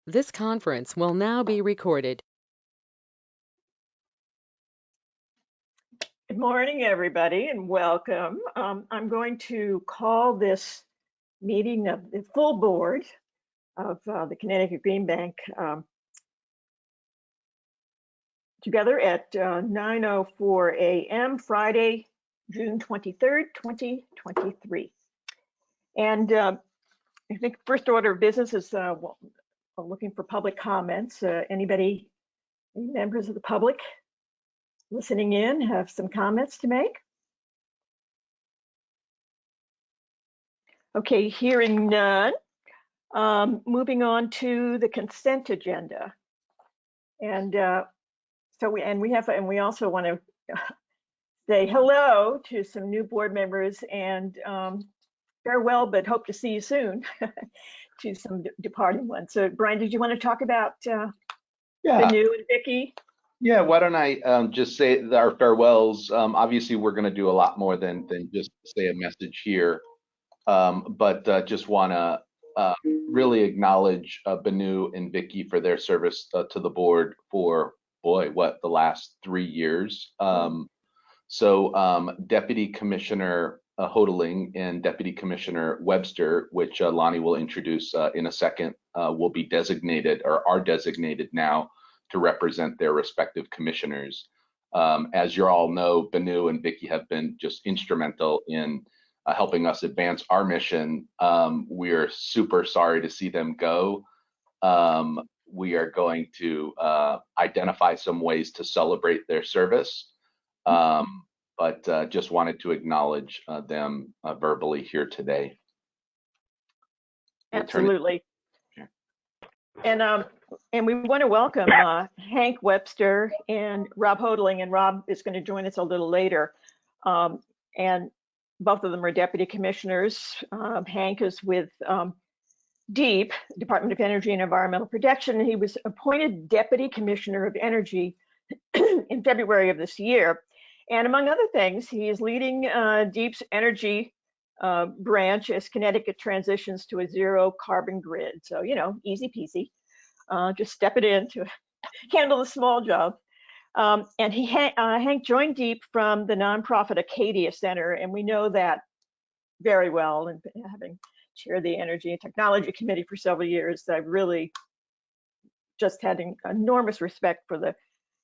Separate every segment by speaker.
Speaker 1: This conference will now be recorded.
Speaker 2: Good morning, everybody, and welcome. I'm going to call this meeting of the full board of the Connecticut Green Bank together at 9:04 a.m. Friday, June 23rd, 2023. And I think first order of business is looking for public comments. Any members of the public listening in have some comments to make? Okay, hearing none. Moving on to the consent agenda. And we also want to say hello to some new board members and farewell, but hope to see you soon to some departing ones. So Brian, did you want to talk about
Speaker 3: Yeah,
Speaker 2: Benu and Vicky?
Speaker 3: yeah. Why don't I just say our farewells? Obviously, we're going to do a lot more than just say a message here, but just want to really acknowledge Benu and Vicky for their service to the board for the last 3 years. Deputy Commissioner Hoteling and Deputy Commissioner Webster, which Lonnie will introduce in a second, will be designated or are designated now to represent their respective commissioners. As you all know, Benu and Vicky have been just instrumental in helping us advance our mission. We're super sorry to see them go. We are going to identify some ways to celebrate their service. But just wanted to acknowledge them verbally here today.
Speaker 2: Absolutely. And we want to welcome Hank Webster and Rob Hoteling, and Rob is going to join us a little later. And both of them are deputy commissioners. Hank is with DEEP, Department of Energy and Environmental Protection. He was appointed deputy commissioner of energy in February of this year. And among other things, he is leading DEEP's energy branch as Connecticut transitions to a zero carbon grid. So, easy peasy. Just step it in to handle the small job. And Hank joined DEEP from the nonprofit Acadia Center, and we know that very well. And having chaired the Energy and Technology Committee for several years, I've really just had enormous respect for the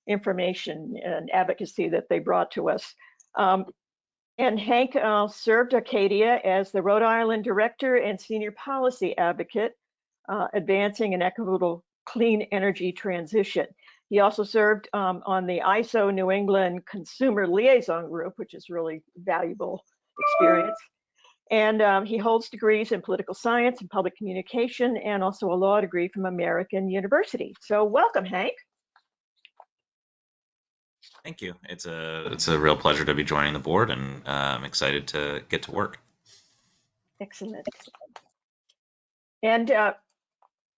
Speaker 2: information and advocacy that they brought to us. And Hank served Acadia as the Rhode Island Director and Senior Policy Advocate, advancing an equitable clean energy transition. He also served on the ISO New England Consumer Liaison Group, which is really valuable experience. And he holds degrees in political science and public communication, and also a law degree from American University. So welcome, Hank.
Speaker 4: Thank you. It's a real pleasure to be joining the board, and I'm excited to get to work.
Speaker 2: Excellent. And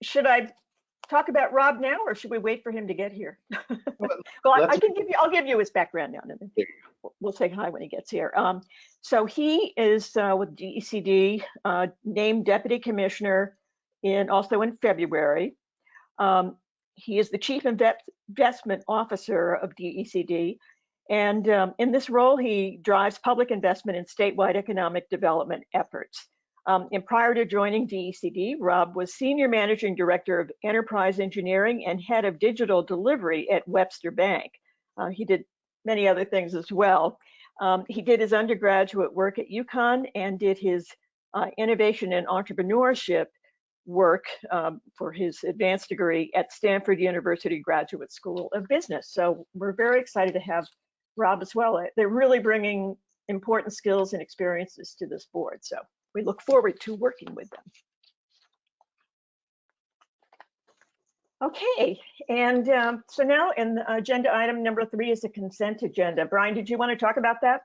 Speaker 2: should I talk about Rob now, or should we wait for him to get here? Well, I'll give you his background now, and then we'll say hi when he gets here. So he is with DECD, named deputy commissioner also in February. He is the chief investment officer of DECD. And in this role, he drives public investment in statewide economic development efforts. And prior to joining DECD, Rob was senior managing director of enterprise engineering and head of digital delivery at Webster Bank. He did many other things as well. He did his undergraduate work at UConn and did his innovation and entrepreneurship work for his advanced degree at Stanford University Graduate School of Business. So we're very excited to have Rob as well. They're really bringing important skills and experiences to this board. So we look forward to working with them. Okay, and so now in agenda item number 3 is the consent agenda. Brian, did you want to talk about that?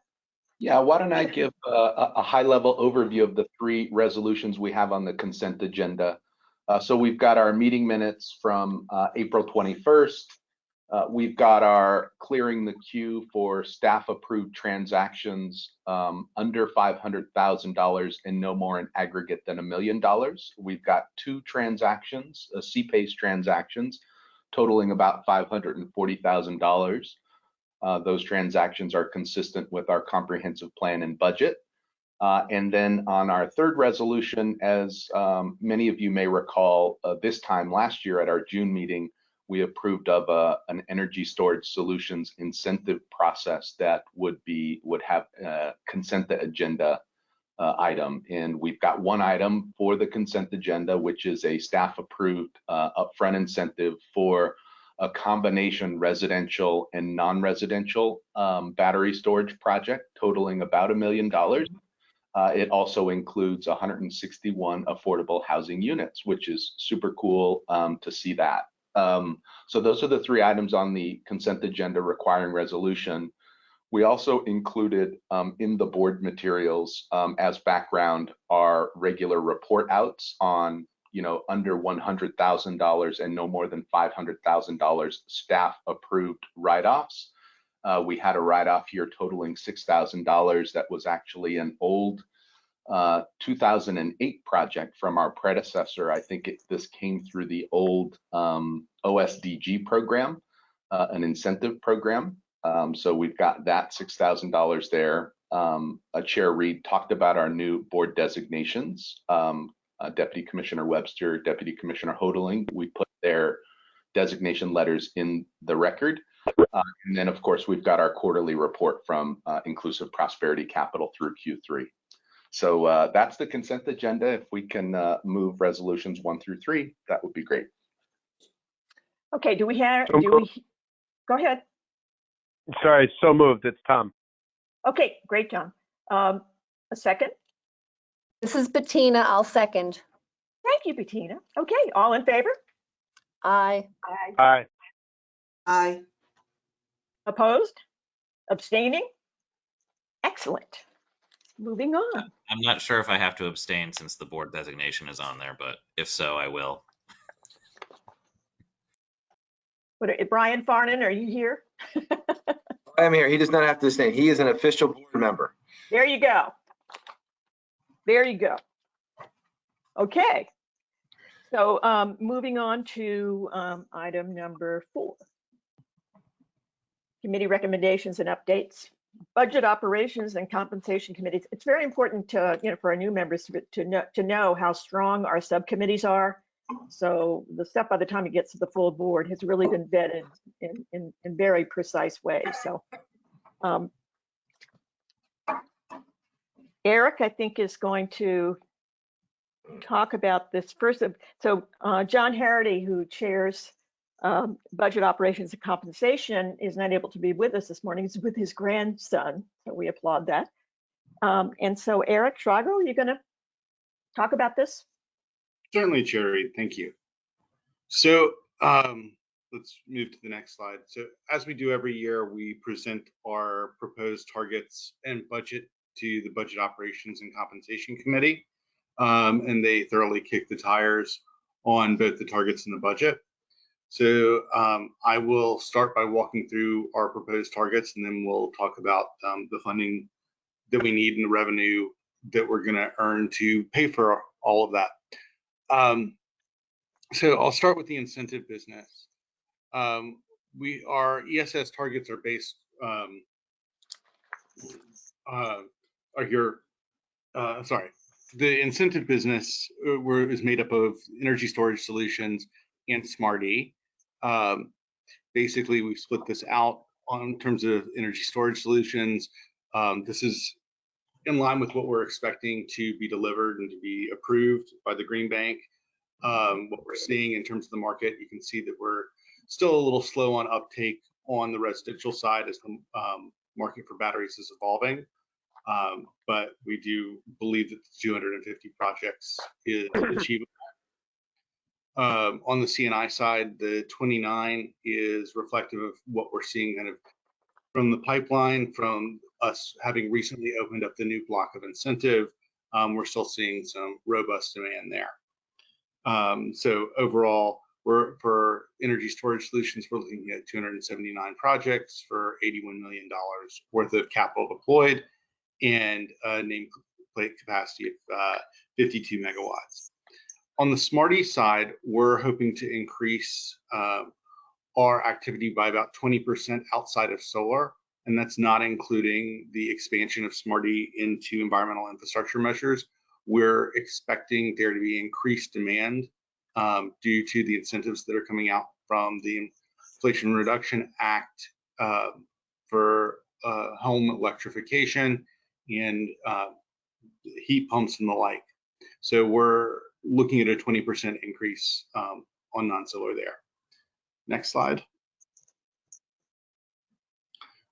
Speaker 3: Yeah, why don't I give a high-level overview of the 3 resolutions we have on the consent agenda. So we've got our meeting minutes from April 21st, We've got our clearing the queue for staff approved transactions under $500,000 and no more in aggregate than $1 million. We've got 2 transactions, CPACE transactions, totaling about $540,000. Those transactions are consistent with our comprehensive plan and budget. And then on our third resolution, as many of you may recall, this time last year at our June meeting, we approved of an energy storage solutions incentive process that would have a consent agenda item. And we've got one item for the consent agenda, which is a staff approved upfront incentive for a combination residential and non-residential battery storage project totaling about $1 million. It also includes 161 affordable housing units, which is super cool to see that. So those are the 3 items on the consent agenda requiring resolution. We also included in the board materials as background our regular report outs on, under $100,000 and no more than $500,000 staff approved write-offs. We had a write-off here totaling $6,000 that was actually an old 2008 project from our predecessor. I think this came through the old OSDG program, an incentive program. So we've got that $6,000 there. Chair Reed talked about our new board designations. Deputy Commissioner Webster, Deputy Commissioner Hoteling, we put their designation letters in the record. And then, of course, we've got our quarterly report from Inclusive Prosperity Capital through Q3. So that's the consent agenda. If we can move resolutions 1 through 3, that would be great.
Speaker 2: Okay, go ahead.
Speaker 5: Sorry, so moved. It's Tom.
Speaker 2: Okay, great, Tom. A second?
Speaker 6: This is Bettina. I'll second.
Speaker 2: Thank you, Bettina. Okay, all in favor?
Speaker 6: Aye.
Speaker 5: Aye.
Speaker 7: Aye.
Speaker 2: Opposed? Abstaining? Excellent. Moving on.
Speaker 4: I'm not sure if I have to abstain since the board designation is on there, but if so, I will.
Speaker 2: Brian Farnan, are you here?
Speaker 7: I'm here. He does not have to stay. He is an official board member.
Speaker 2: There you go. There you go. Okay. So moving on to item number 4. Committee recommendations and updates. Budget operations and compensation committees. It's very important to, for our new members to know how strong our subcommittees are. So the stuff by the time it gets to the full board has really been vetted in very precise ways. So Eric, I think, is going to talk about this first. So John Harity, who chairs budget operations and compensation, is not able to be with us this morning. He's with his grandson, so we applaud that. And so Eric Schrager, are you going to talk about this?
Speaker 8: Certainly, Cherry. Thank you. So let's move to the next slide. So as we do every year, we present our proposed targets and budget to the Budget Operations and Compensation Committee, and they thoroughly kick the tires on both the targets and the budget. So I will start by walking through our proposed targets, and then we'll talk about the funding that we need and the revenue that we're going to earn to pay for all of that. So I'll start with the incentive business. Our ESS targets are based the incentive business is made up of energy storage solutions and SmartE. Basically, we've split this out in terms of energy storage solutions. This is in line with what we're expecting to be delivered and to be approved by the Green Bank. What we're seeing in terms of the market, you can see that we're still a little slow on uptake on the residential side as the market for batteries is evolving. But we do believe that the 250 projects is achievable. On the C&I side, the 29 is reflective of what we're seeing kind of from the pipeline, from us having recently opened up the new block of incentive. We're still seeing some robust demand there. So overall, for energy storage solutions, we're looking at 279 projects for $81 million worth of capital deployed and a nameplate capacity of 52 megawatts. On the Smarty side, we're hoping to increase our activity by about 20% outside of solar, and that's not including the expansion of Smarty into environmental infrastructure measures. We're expecting there to be increased demand due to the incentives that are coming out from the Inflation Reduction Act for home electrification and heat pumps and the like. So we're looking at a 20% increase on non-solar there. Next slide.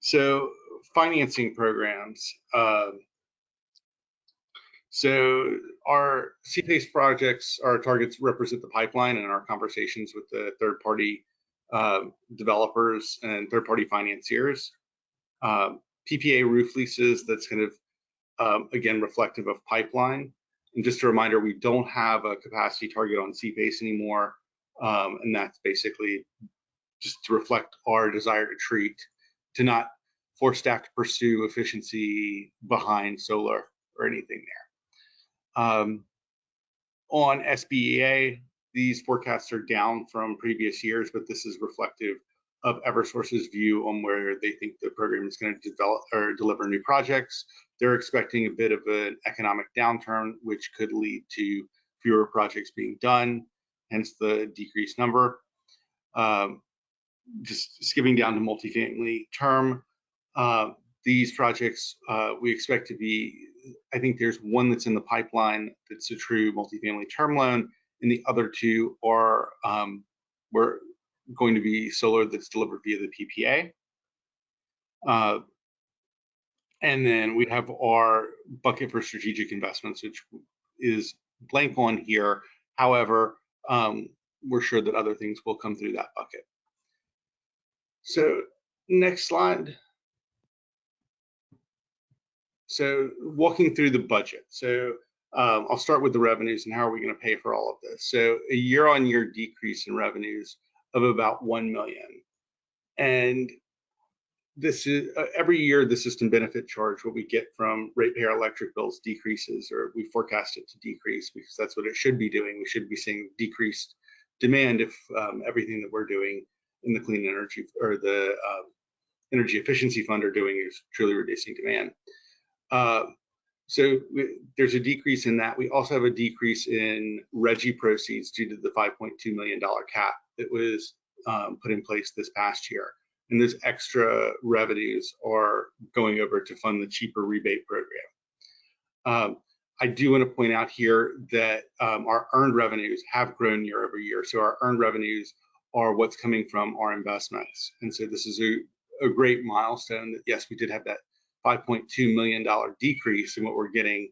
Speaker 8: So financing programs. So our CPACE projects, our targets represent the pipeline and our conversations with the third-party developers and third-party financiers. PPA roof leases, that's kind of, again, reflective of pipeline. And just a reminder, we don't have a capacity target on CPACE anymore. And that's basically just to reflect our desire to not force staff to pursue efficiency behind solar or anything there. On SBEA, these forecasts are down from previous years, but this is reflective of Eversource's view on where they think the program is going to develop or deliver new projects. They're expecting a bit of an economic downturn, which could lead to fewer projects being done, hence the decreased number. Just skipping down to multifamily term, these projects we expect to be, I think there's one that's in the pipeline that's a true multifamily term loan, and the other two are we're going to be solar that's delivered via the PPA. And then we have our bucket for strategic investments, which is blank on here. However, we're sure that other things will come through that bucket. So next slide. So walking through the budget. So I'll start with the revenues and how are we going to pay for all of this. So a year-on-year decrease in revenues of about 1 million. And this is every year the system benefit charge, what we get from ratepayer electric bills decreases, or we forecast it to decrease because that's what it should be doing. We should be seeing decreased demand if everything that we're doing in the clean energy or the energy efficiency fund are doing is truly reducing demand. So there's a decrease in that. We also have a decrease in RGGI proceeds due to the $5.2 million cap that was put in place this past year. And those extra revenues are going over to fund the cheaper rebate program. I do want to point out here that our earned revenues have grown year over year. So our earned revenues are what's coming from our investments. And so this is a great milestone that, yes, we did have that $5.2 million decrease in what we're getting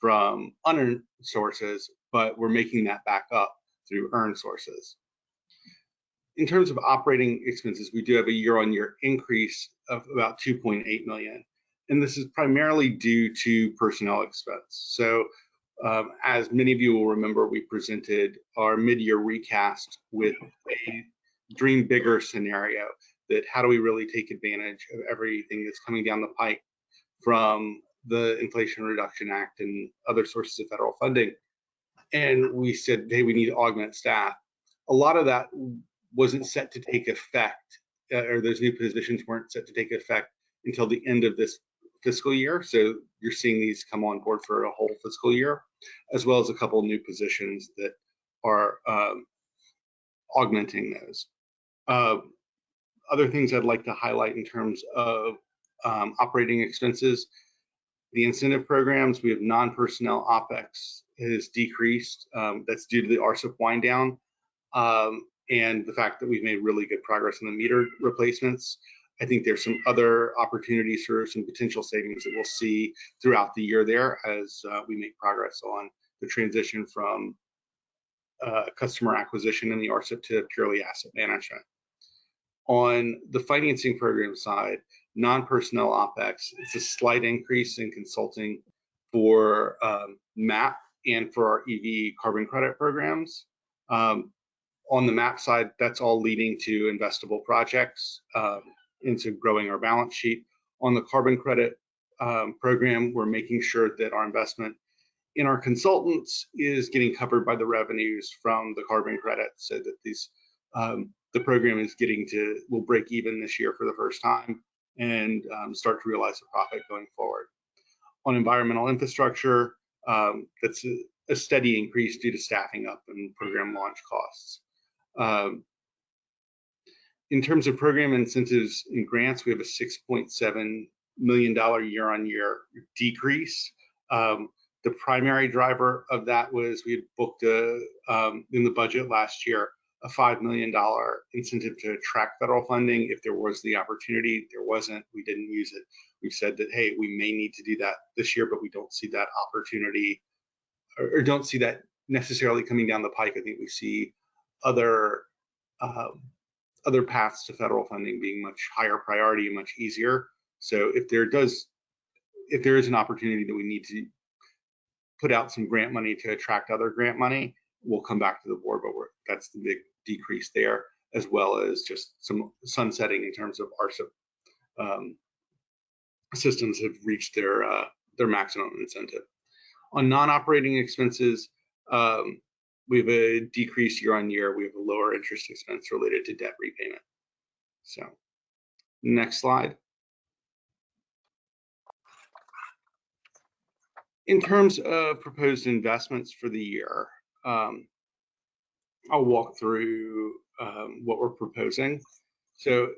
Speaker 8: from unearned sources, but we're making that back up through earned sources. In terms of operating expenses, we do have a year-on-year increase of about 2.8 million. And this is primarily due to personnel expense. So as many of you will remember, we presented our mid-year recast with a dream bigger scenario that how do we really take advantage of everything that's coming down the pike from the Inflation Reduction Act and other sources of federal funding. And we said, hey, we need to augment staff. A lot of that wasn't set to take effect, or those new positions weren't set to take effect until the end of this fiscal year. So you're seeing these come on board for a whole fiscal year, as well as a couple of new positions that are augmenting those. Other things I'd like to highlight in terms of operating expenses, the incentive programs, we have non-personnel OPEX has decreased. That's due to the RSIP wind down and the fact that we've made really good progress in the meter replacements. I think there's some other opportunities for some potential savings that we'll see throughout the year there as we make progress on the transition from customer acquisition in the RSIP to purely asset management. On the financing program side, non-personnel OPEX, it's a slight increase in consulting for MAP and for our EV carbon credit programs. On the map side, that's all leading to investable projects, into growing our balance sheet. On the carbon credit program, we're making sure that our investment in our consultants is getting covered by the revenues from the carbon credits, so that the program is will break even this year for the first time and start to realize a profit going forward. On environmental infrastructure, that's a steady increase due to staffing up and program launch costs. In terms of program incentives and grants, we have a $6.7 million year-on-year decrease. The primary driver of that was we had booked in the budget last year a $5 million incentive to attract federal funding if there was the opportunity. There wasn't, we didn't use it. We've said that, hey, we may need to do that this year, but we don't see that opportunity or don't see that necessarily coming down the pike. I think we see other paths to federal funding being much higher priority and much easier. So if there is an opportunity that we need to put out some grant money to attract other grant money, we'll come back to the board, but that's the big decrease there, as well as just some sunsetting in terms of our systems have reached their maximum incentive. On non-operating expenses, we have a decrease year-on-year. We have a lower interest expense related to debt repayment. So, next slide. In terms of proposed investments for the year, I'll walk through what we're proposing. So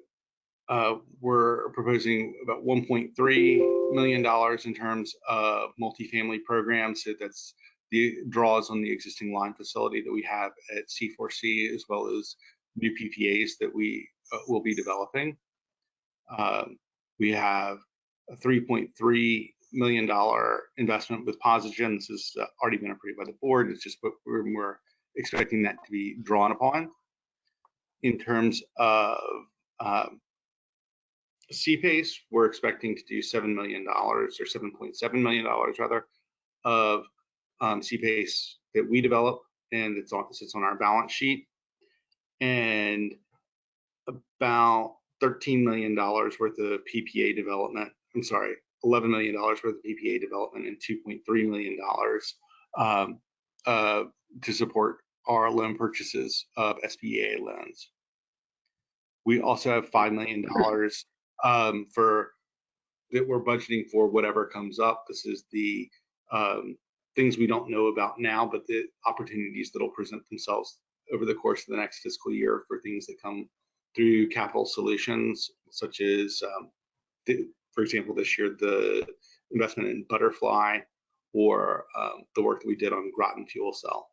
Speaker 8: we're proposing about $1.3 million in terms of multifamily programs. So that's the draws on the existing line facility that we have at C4C, as well as new PPAs that we will be developing. We have a $3.3 million investment with Posigen. This has already been approved by the board. It's just what we're expecting that to be drawn upon. In terms of CPACE, we're expecting to do $7 million or $7.7 million rather of CPACE that we develop, and it sits on our balance sheet, and about $13 million worth of PPA development. I'm sorry, $11 million worth of PPA development and $2.3 million to support our loan purchases of SBA loans. We also have $5 million for that we're budgeting for whatever comes up. This is the things we don't know about now, but the opportunities that will present themselves over the course of the next fiscal year for things that come through capital solutions, such as, for example, this year, the investment in Butterfly, or the work that we did on Groton Fuel Cell.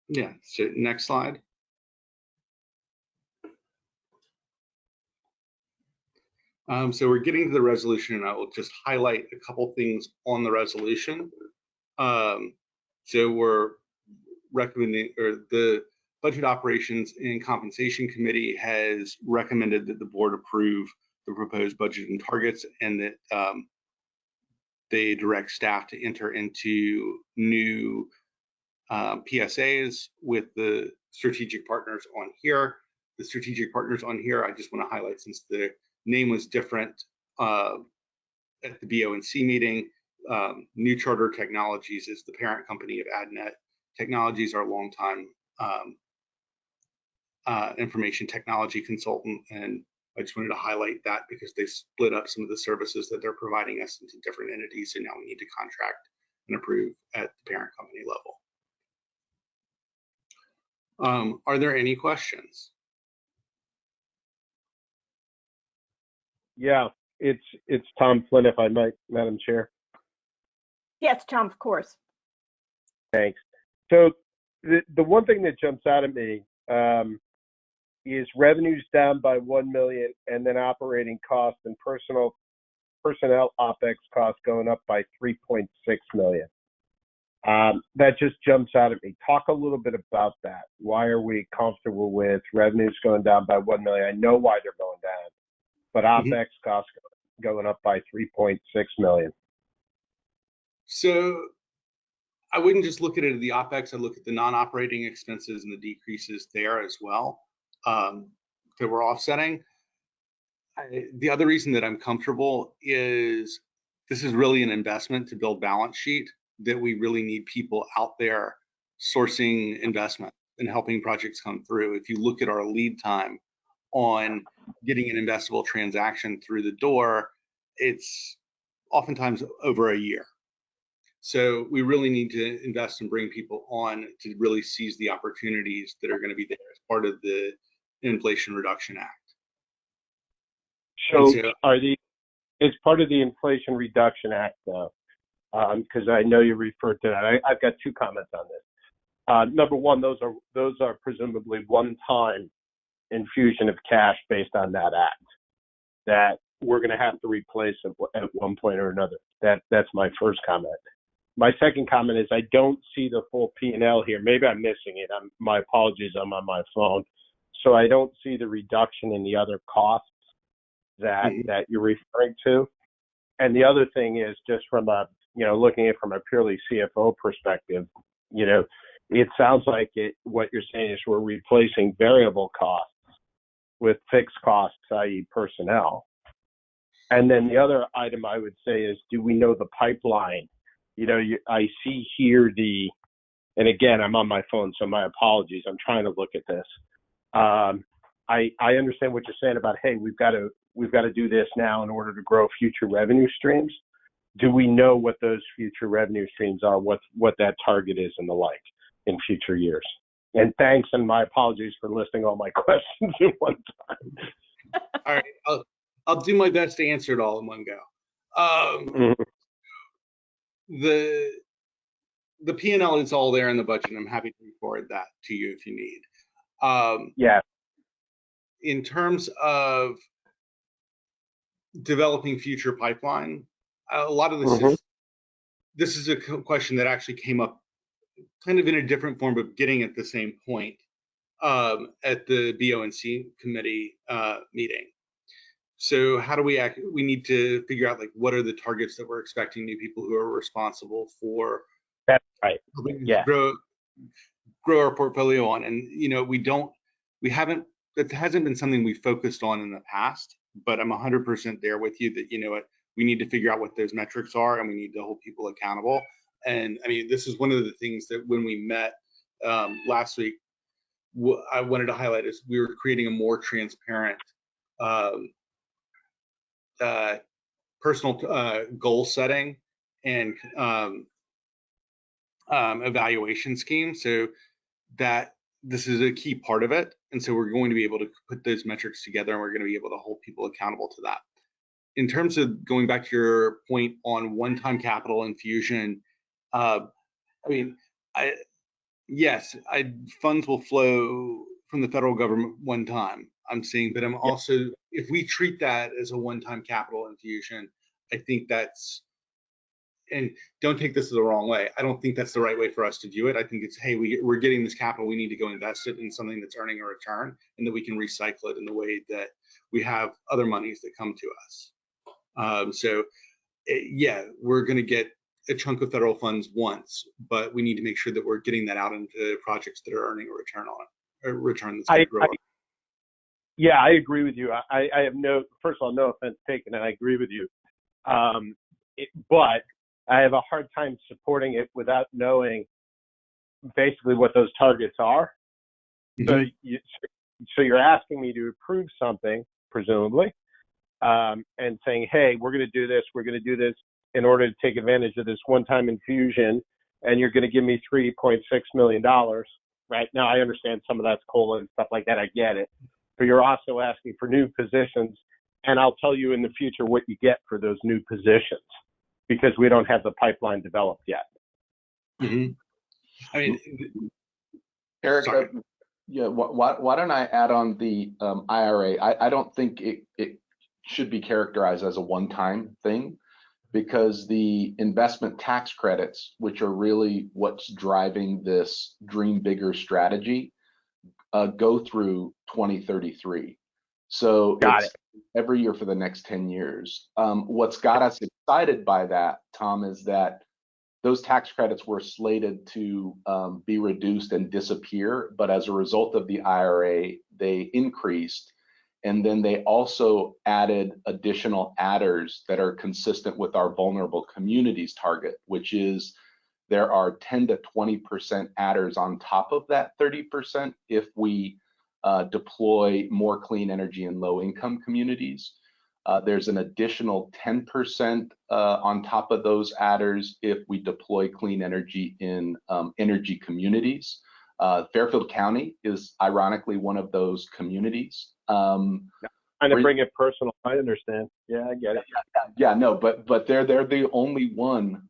Speaker 8: Yeah, so next slide. So we're getting to the resolution, and I will just highlight a couple things on the resolution. So we're recommending, or the Budget Operations and Compensation Committee has recommended that the board approve the proposed budget and targets, and that they direct staff to enter into new PSAs with the strategic partners on here. The strategic partners on here, I just want to highlight, since the name was different at the BONC meeting. New Charter Technologies is the parent company of AdNet Technologies, our longtime information technology consultant, and I just wanted to highlight that because they split up some of the services that they're providing us into different entities, and now we need to contract and approve at the parent company level. Are there any questions?
Speaker 5: Yeah, it's Tom Flynn, if I might, Madam Chair.
Speaker 2: Yes, Tom, of course.
Speaker 5: Thanks. So the one thing that jumps out at me is revenues down by $1 million, and then operating costs and personnel OpEx costs going up by $3.6 million. That just jumps out at me. Talk a little bit about that. Why are we comfortable with revenues going down by $1 million? I know why they're going down, but OpEx costs going up by $3.6 million.
Speaker 8: So I wouldn't just look at it at the OpEx. I look at the non-operating expenses and the decreases there as well that we're offsetting. The other reason that I'm comfortable is this is really an investment to build balance sheet, that we really need people out there sourcing investment and helping projects come through. If you look at our lead time on getting an investable transaction through the door, it's oftentimes over a year. So we really need to invest and bring people on to really seize the opportunities that are going to be there as part of the Inflation Reduction Act.
Speaker 5: So
Speaker 8: so-
Speaker 5: are the, it's part of the Inflation Reduction Act, though, because I know you referred to that. I've got two comments on this. Number one, those are presumably one-time infusion of cash based on that act that we're going to have to replace at one point or another. That's my first comment. My second comment is I don't see the full P&L here. Maybe I'm missing it. My apologies. I'm on my phone, so I don't see the reduction in the other costs that you're referring to. And the other thing is just from a, looking at it from a purely CFO perspective, it sounds like what you're saying is we're replacing variable costs with fixed costs, i.e. personnel. And then the other item I would say is, do we know the pipeline? I see here and again, I'm on my phone, so my apologies. I'm trying to look at this. I understand what you're saying about, hey, we've got to do this now in order to grow future revenue streams. Do we know what those future revenue streams are, what that target is and the like in future years? And thanks, and my apologies for listing all my questions in one time.
Speaker 8: All right, I'll do my best to answer it all in one go. The P&L is all there in the budget. I'm happy to forward that to you if you need.
Speaker 5: Yeah.
Speaker 8: In terms of developing future pipeline, a lot of this is a question that actually came up kind of in a different form, but getting at the same point at the BONC committee meeting. So how do we act? We need to figure out, like, what are the targets that we're expecting new people who are responsible for
Speaker 5: That's right.
Speaker 8: grow our portfolio on. And that hasn't been something we focused on in the past, but I'm 100% there with you that we need to figure out what those metrics are, and we need to hold people accountable. And I mean, this is one of the things that when we met last week, I wanted to highlight is we were creating a more transparent personal goal setting and evaluation scheme, so that this is a key part of it. And so we're going to be able to put those metrics together, and we're going to be able to hold people accountable to that. In terms of going back to your point on one-time capital infusion, yes, funds will flow from the federal government one time, I'm seeing, but I'm also, if we treat that as a one-time capital infusion, I think that's, and don't take this the wrong way, I don't think that's the right way for us to view it. I think it's, hey, we're getting this capital, we need to go invest it in something that's earning a return, and that we can recycle it in the way that we have other monies that come to us. We're going to get a chunk of federal funds once, but we need to make sure that we're getting that out into projects that are earning a return on it, a return that's going to grow.
Speaker 5: Yeah, I agree with you. I have first of all, no offense taken, and I agree with you. But I have a hard time supporting it without knowing basically what those targets are. So you're asking me to approve something, presumably, and saying, hey, we're going to do this in order to take advantage of this one-time infusion, and you're going to give me $3.6 million, right? Now, I understand some of that's COLA and stuff like that. I get it. But you're also asking for new positions, and I'll tell you in the future what you get for those new positions, because we don't have the pipeline developed yet.
Speaker 3: I mean, Eric, why don't I add on the IRA? I don't think it should be characterized as a one-time thing, because the investment tax credits, which are really what's driving this Dream Bigger strategy, go through 2033. So it's every year for the next 10 years. What's got us excited by that, Tom, is that those tax credits were slated to be reduced and disappear, but as a result of the IRA, they increased. And then they also added additional adders that are consistent with our vulnerable communities target, which is there are 10 to 20% adders on top of that 30% if we deploy more clean energy in low income communities. There's an additional 10% on top of those adders if we deploy clean energy in energy communities. Fairfield County is ironically one of those communities.
Speaker 5: Kind of bring it personal. I understand. Yeah, I get it.
Speaker 3: Yeah, no, but they're the only one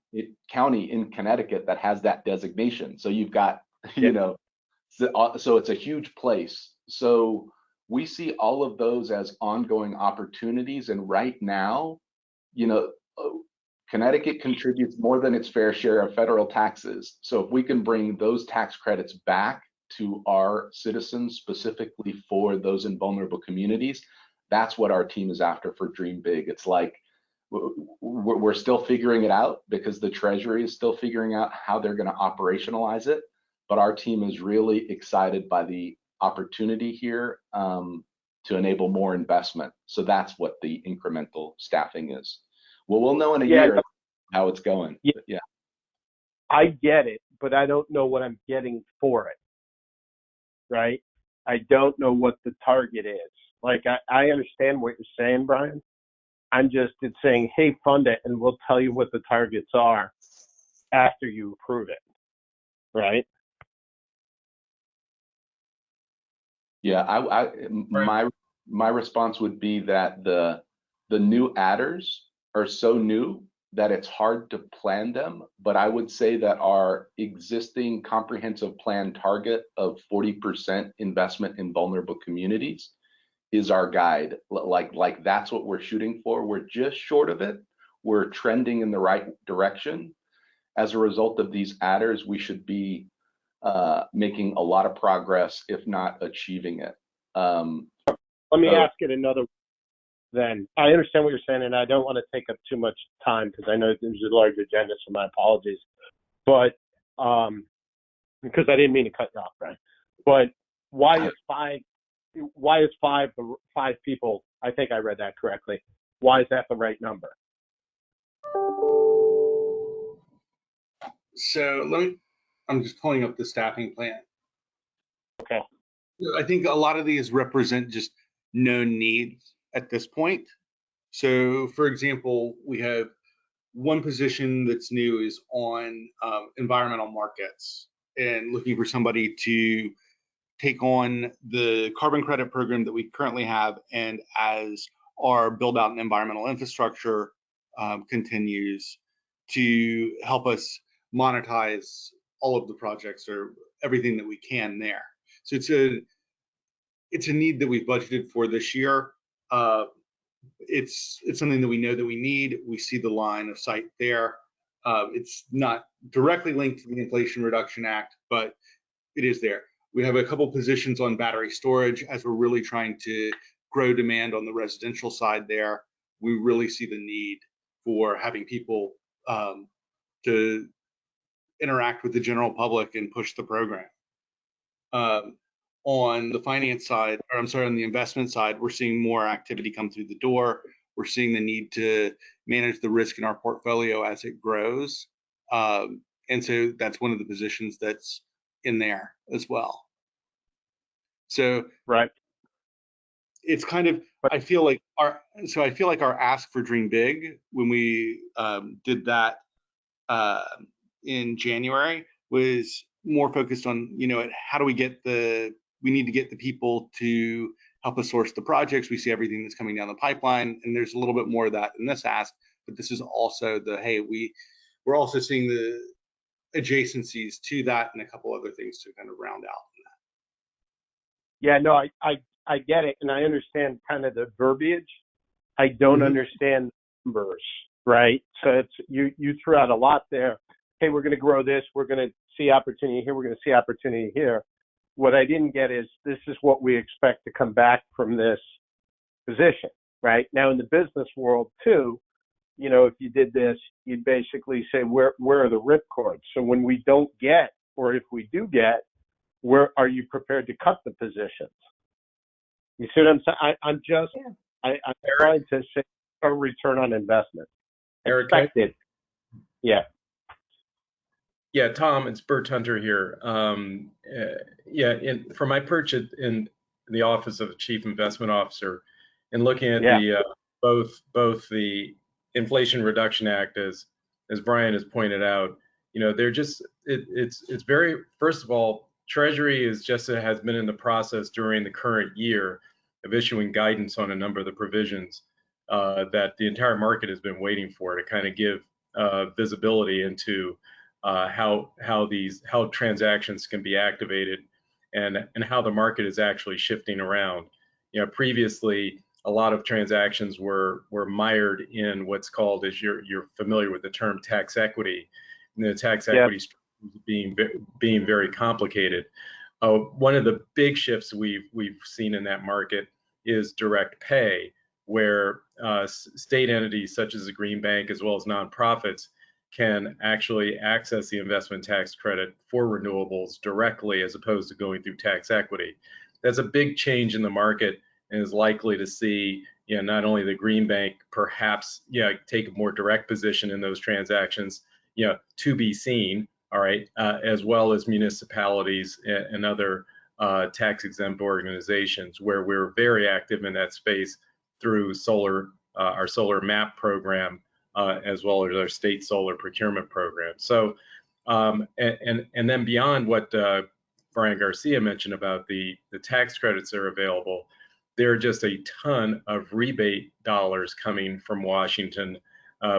Speaker 3: county in Connecticut that has that designation. So you've got, you know, so it's a huge place. So we see all of those as ongoing opportunities. And right now, you know, Connecticut contributes more than its fair share of federal taxes. So if we can bring those tax credits back to our citizens, specifically for those in vulnerable communities, that's what our team is after for Dream Big. It's like we're still figuring it out because the Treasury is still figuring out how they're going to operationalize it. But our team is really excited by the opportunity here to enable more investment. So that's what the incremental staffing is. Well, we'll know in a year how it's going. Yeah.
Speaker 5: I get it, but I don't know what I'm getting for it. Right? I don't know what the target is. Like, I understand what you're saying, Brian. I'm just saying, hey, fund it, and we'll tell you what the targets are after you approve it. Right?
Speaker 3: Yeah, my response would be that the new adders are so new that it's hard to plan them, but I would say that our existing comprehensive plan target of 40% investment in vulnerable communities is our guide. Like that's what we're shooting for. We're just short of it. We're trending in the right direction. As a result of these adders, we should be making a lot of progress, if not achieving it.
Speaker 5: Let me ask it another way then. I understand what you're saying, and I don't want to take up too much time because I know there's a large agenda, so my apologies. But because I didn't mean to cut you off, Brian. But why is five people? I think I read that correctly. Why is that the right number?
Speaker 8: So I'm just pulling up the staffing plan.
Speaker 5: Okay.
Speaker 8: I think a lot of these represent just known needs at this point. So, for example, we have one position that's new is on environmental markets and looking for somebody to take on the carbon credit program that we currently have, and as our build out in environmental infrastructure continues, to help us monetize all of the projects or everything that we can there. So it's a need that we've budgeted for this year. It's something that we know that we need. We see the line of sight there. It's not directly linked to the Inflation Reduction Act, but it is there. We have a couple positions on battery storage as we're really trying to grow demand on the residential side there. We really see the need for having people to interact with the general public and push the program. On the finance side, or I'm sorry, on the investment side, we're seeing more activity come through the door. We're seeing the need to manage the risk in our portfolio as it grows. And so that's one of the positions that's in there as well. So
Speaker 5: right.
Speaker 8: It's kind of, I feel like our ask for Dream Big when we did that in January was more focused on, how do we need to get the people to help us source the projects. We see everything that's coming down the pipeline, and there's a little bit more of that in this ask, but this is also we're also seeing the adjacencies to that and a couple other things to kind of round out.
Speaker 5: Yeah, no, I get it, and I understand kind of the verbiage. I don't understand numbers, right? So it's you threw out a lot there. Hey, we're going to grow this. We're going to see opportunity here. We're going to see opportunity here. What I didn't get is this is what we expect to come back from this position, right? Now in the business world too, if you did this, you'd basically say, where are the ripcords? So when we don't get, or if we do get, where are you prepared to cut the positions? You see what I'm saying? I'm trying to say a return on investment.
Speaker 9: Eric,
Speaker 5: Expected. Yeah.
Speaker 9: Yeah, Tom, it's Bert Hunter here. For my perch in the office of the Chief Investment Officer, and looking at the both the Inflation Reduction Act, as Brian has pointed out, they're just it's very, first of all, Treasury has been in the process during the current year of issuing guidance on a number of the provisions that the entire market has been waiting for, to kind of give visibility into how transactions can be activated, and how the market is actually shifting around. Previously, a lot of transactions were mired in what's called, as you're familiar with the term, tax equity, and the tax equity being very complicated. One of the big shifts we've seen in that market is direct pay, where state entities such as the Green Bank, as well as nonprofits, can actually access the investment tax credit for renewables directly, as opposed to going through tax equity. That's a big change in the market, and is likely to see, not only the Green Bank perhaps, take a more direct position in those transactions, to be seen, all right, as well as municipalities and other tax exempt organizations, where we're very active in that space through our solar MAP program, as well as our state solar procurement program. So, and then beyond what Brian Garcia mentioned about the tax credits that are available, there are just a ton of rebate dollars coming from Washington,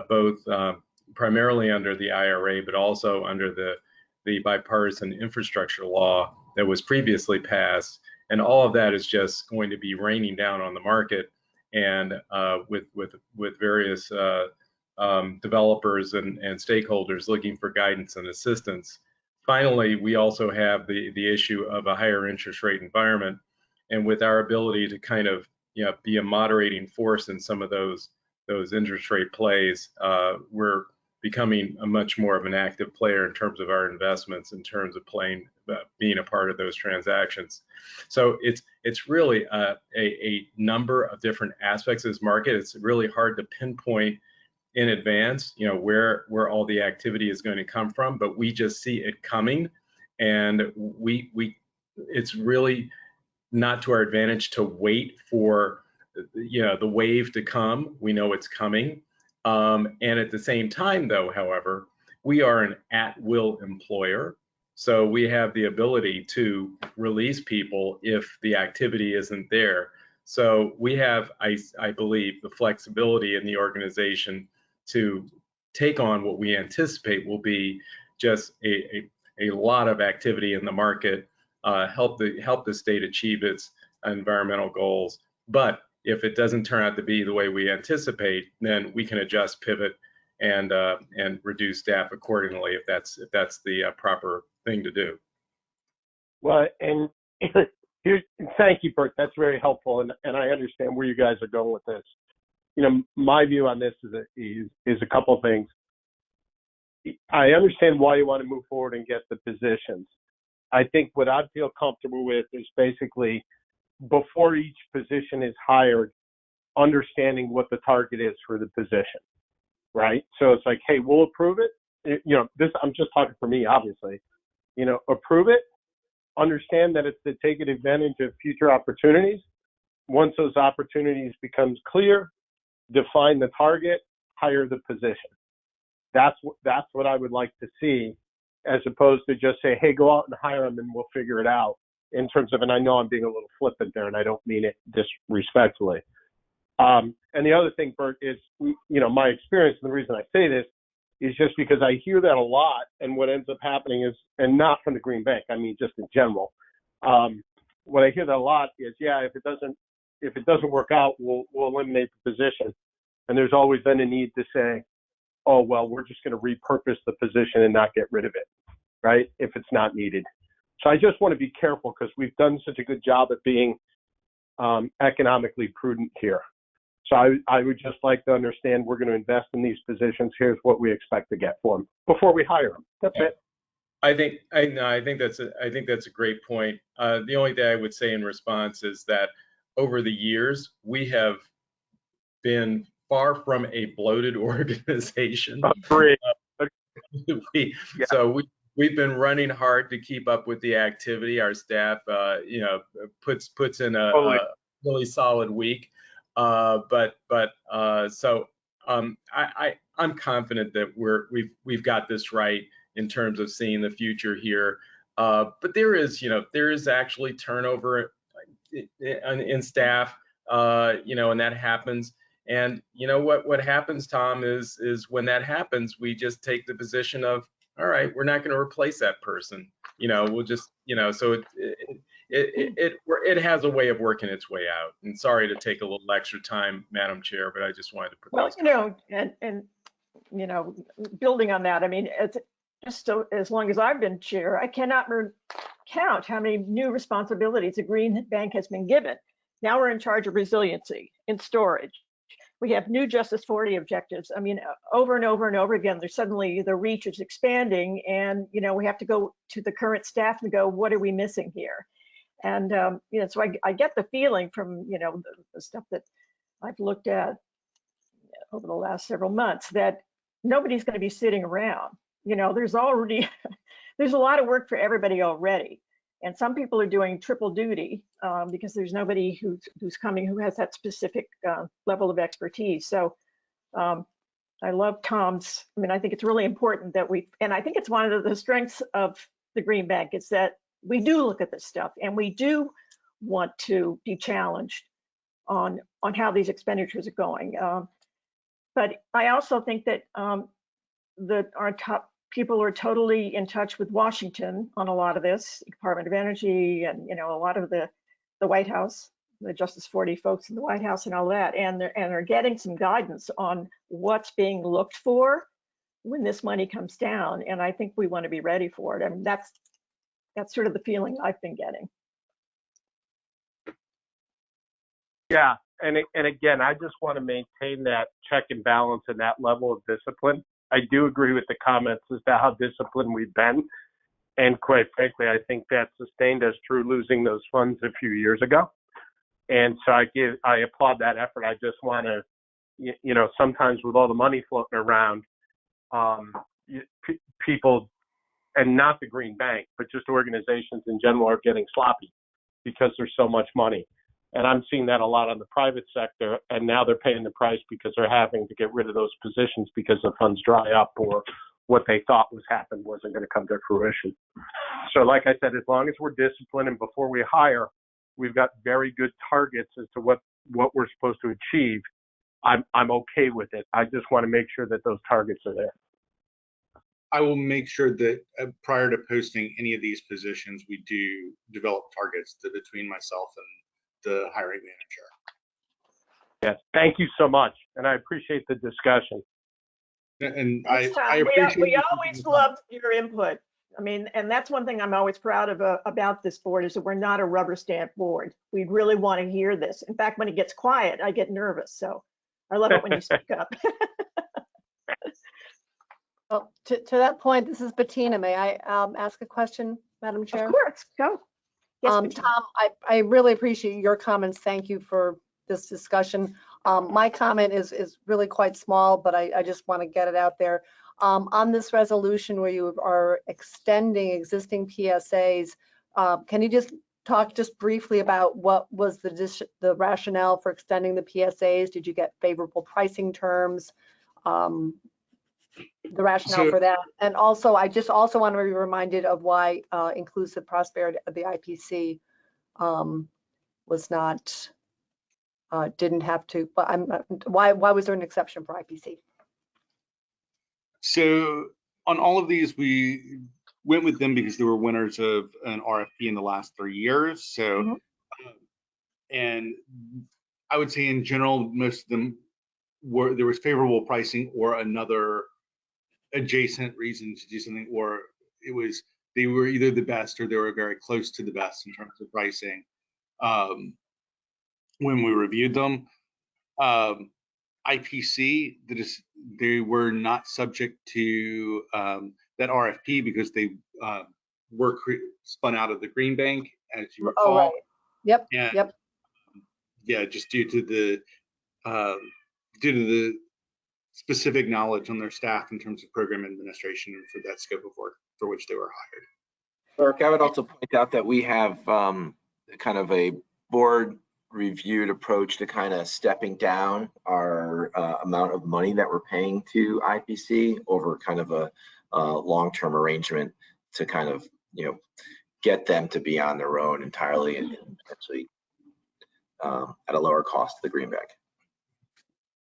Speaker 9: both primarily under the IRA, but also under the bipartisan infrastructure law that was previously passed. And all of that is just going to be raining down on the market, and with various developers and stakeholders looking for guidance and assistance. Finally, we also have the issue of a higher interest rate environment, and with our ability to kind of be a moderating force in some of those interest rate plays, we're becoming a much more of an active player in terms of our investments, in terms of being a part of those transactions. So it's really a number of different aspects of this market. It's really hard to pinpoint in advance, where all the activity is going to come from, but we just see it coming, and it's really not to our advantage to wait for the wave to come. We know it's coming, and at the same time, though, however, we are an at-will employer, so we have the ability to release people if the activity isn't there. So we have, I believe, the flexibility in the organization to take on what we anticipate will be just a lot of activity in the market, help the state achieve its environmental goals. But if it doesn't turn out to be the way we anticipate, then we can adjust, pivot, and reduce staff accordingly if that's the proper thing to do.
Speaker 5: Well, and thank you, Bert. That's very helpful, and I understand where you guys are going with this. My view on this is a couple of things. I understand why you want to move forward and get the positions. I think what I'd feel comfortable with is basically, before each position is hired, understanding what the target is for the position, right? So it's like, hey, we'll approve it. I'm just talking for me, obviously. Approve it, understand that it's to take advantage of future opportunities. Once those opportunities becomes clear, define the target, hire the position. That's what I would like to see, as opposed to just say, hey, go out and hire them and we'll figure it out, in terms of, and I know I'm being a little flippant there and I don't mean it disrespectfully. And the other thing, Bert, is, my experience, and the reason I say this is just because I hear that a lot, and what ends up happening is, and not from the Green Bank, I mean just in general, what I hear that a lot is, if it doesn't work out, we'll eliminate the position. And there's always then a need to say, oh, well, we're just going to repurpose the position and not get rid of it, right, if it's not needed. So I just want to be careful, because we've done such a good job at being economically prudent here. So I would just like to understand we're going to invest in these positions. Here's what we expect to get for them before we hire them. That's it.
Speaker 9: I think that's a great point. The only thing I would say in response is that over the years we have been far from a bloated organization.
Speaker 5: Agree.
Speaker 9: Yeah. So we've been running hard to keep up with the activity. Our staff, puts in a really solid week. I'm confident that we've got this right in terms of seeing the future here. But there is actually turnover in staff, and that happens. And what happens, Tom, is when that happens, we just take the position of, all right, we're not going to replace that person. We'll just, so it has a way of working its way out. And sorry to take a little extra time, Madam Chair, but I just wanted to put
Speaker 2: Well,
Speaker 9: those
Speaker 2: and building on that, I mean, it's just so, as long as I've been chair, I cannot count how many new responsibilities the Green Bank has been given. Now we're in charge of resiliency in storage. We have new Justice 40 objectives. I mean, over and over and over again, there's suddenly the reach is expanding, and we have to go to the current staff and go, what are we missing here? And so I get the feeling from the stuff that I've looked at over the last several months that nobody's going to be sitting around. There's already there's a lot of work for everybody already. And some people are doing triple duty because there's nobody who's coming who has that specific level of expertise. So I love Tom's. I mean, I think it's really important that and I think it's one of the strengths of the Green Bank is that we do look at this stuff and we do want to be challenged on how these expenditures are going. But I also think that our top people are totally in touch with Washington on a lot of this, Department of Energy, and a lot of the White House, the Justice 40 folks in the White House, and all that, and they're getting some guidance on what's being looked for when this money comes down. And I think we want to be ready for it. I mean, that's sort of the feeling I've been getting.
Speaker 5: Yeah, and again, I just want to maintain that check and balance and that level of discipline. I do agree with the comments as to how disciplined we've been. And quite frankly, I think that sustained us through losing those funds a few years ago. And so I applaud that effort. I just want to, sometimes with all the money floating around, people, and not the Green Bank, but just organizations in general are getting sloppy because there's so much money. And I'm seeing that a lot on the private sector, and now they're paying the price because they're having to get rid of those positions because the funds dry up or what they thought was happened wasn't going to come to fruition. So like I said, as long as we're disciplined and before we hire, we've got very good targets as to what we're supposed to achieve, I'm okay with it. I just want to make sure that those targets are there.
Speaker 8: I will make sure that prior to posting any of these positions, we do develop targets between myself and the hiring manager.
Speaker 5: Yes, thank you so much, and I appreciate the discussion.
Speaker 8: And I appreciate.
Speaker 2: We always love your input. I mean, and that's one thing I'm always proud of about this board is that we're not a rubber stamp board. We really want to hear this. In fact, when it gets quiet, I get nervous. So I love it when you speak up.
Speaker 6: Well, to that point, this is Bettina. May I ask a question, Madam Chair?
Speaker 2: Of course, go. Yes,
Speaker 6: Tom, I really appreciate your comments. Thank you for this discussion. My comment is really quite small, but I just want to get it out there. On this resolution where you are extending existing PSAs, can you just talk just briefly about what was the rationale for extending the PSAs? Did you get favorable pricing terms? The rationale for that, and also I just also want to be reminded of why inclusive prosperity of the IPC was not didn't have to. But why was there an exception for IPC?
Speaker 8: So on all of these, we went with them because they were winners of an RFP in the last 3 years. So, and I would say in general, most of them there was favorable pricing or another adjacent reason to do something, or they were either the best or they were very close to the best in terms of pricing when we reviewed them. IPC, they were not subject to that RFP because they were spun out of the Green Bank, as you recall.
Speaker 6: Oh, right. Yep,
Speaker 8: And
Speaker 6: yep.
Speaker 8: yeah, just due to the specific knowledge on their staff in terms of program administration and for that scope of work for which they were hired.
Speaker 7: Eric, I would also point out that we have kind of a board reviewed approach to kind of stepping down our amount of money that we're paying to IPC over kind of a long-term arrangement to kind of, get them to be on their own entirely and potentially at a lower cost to the Green Bank.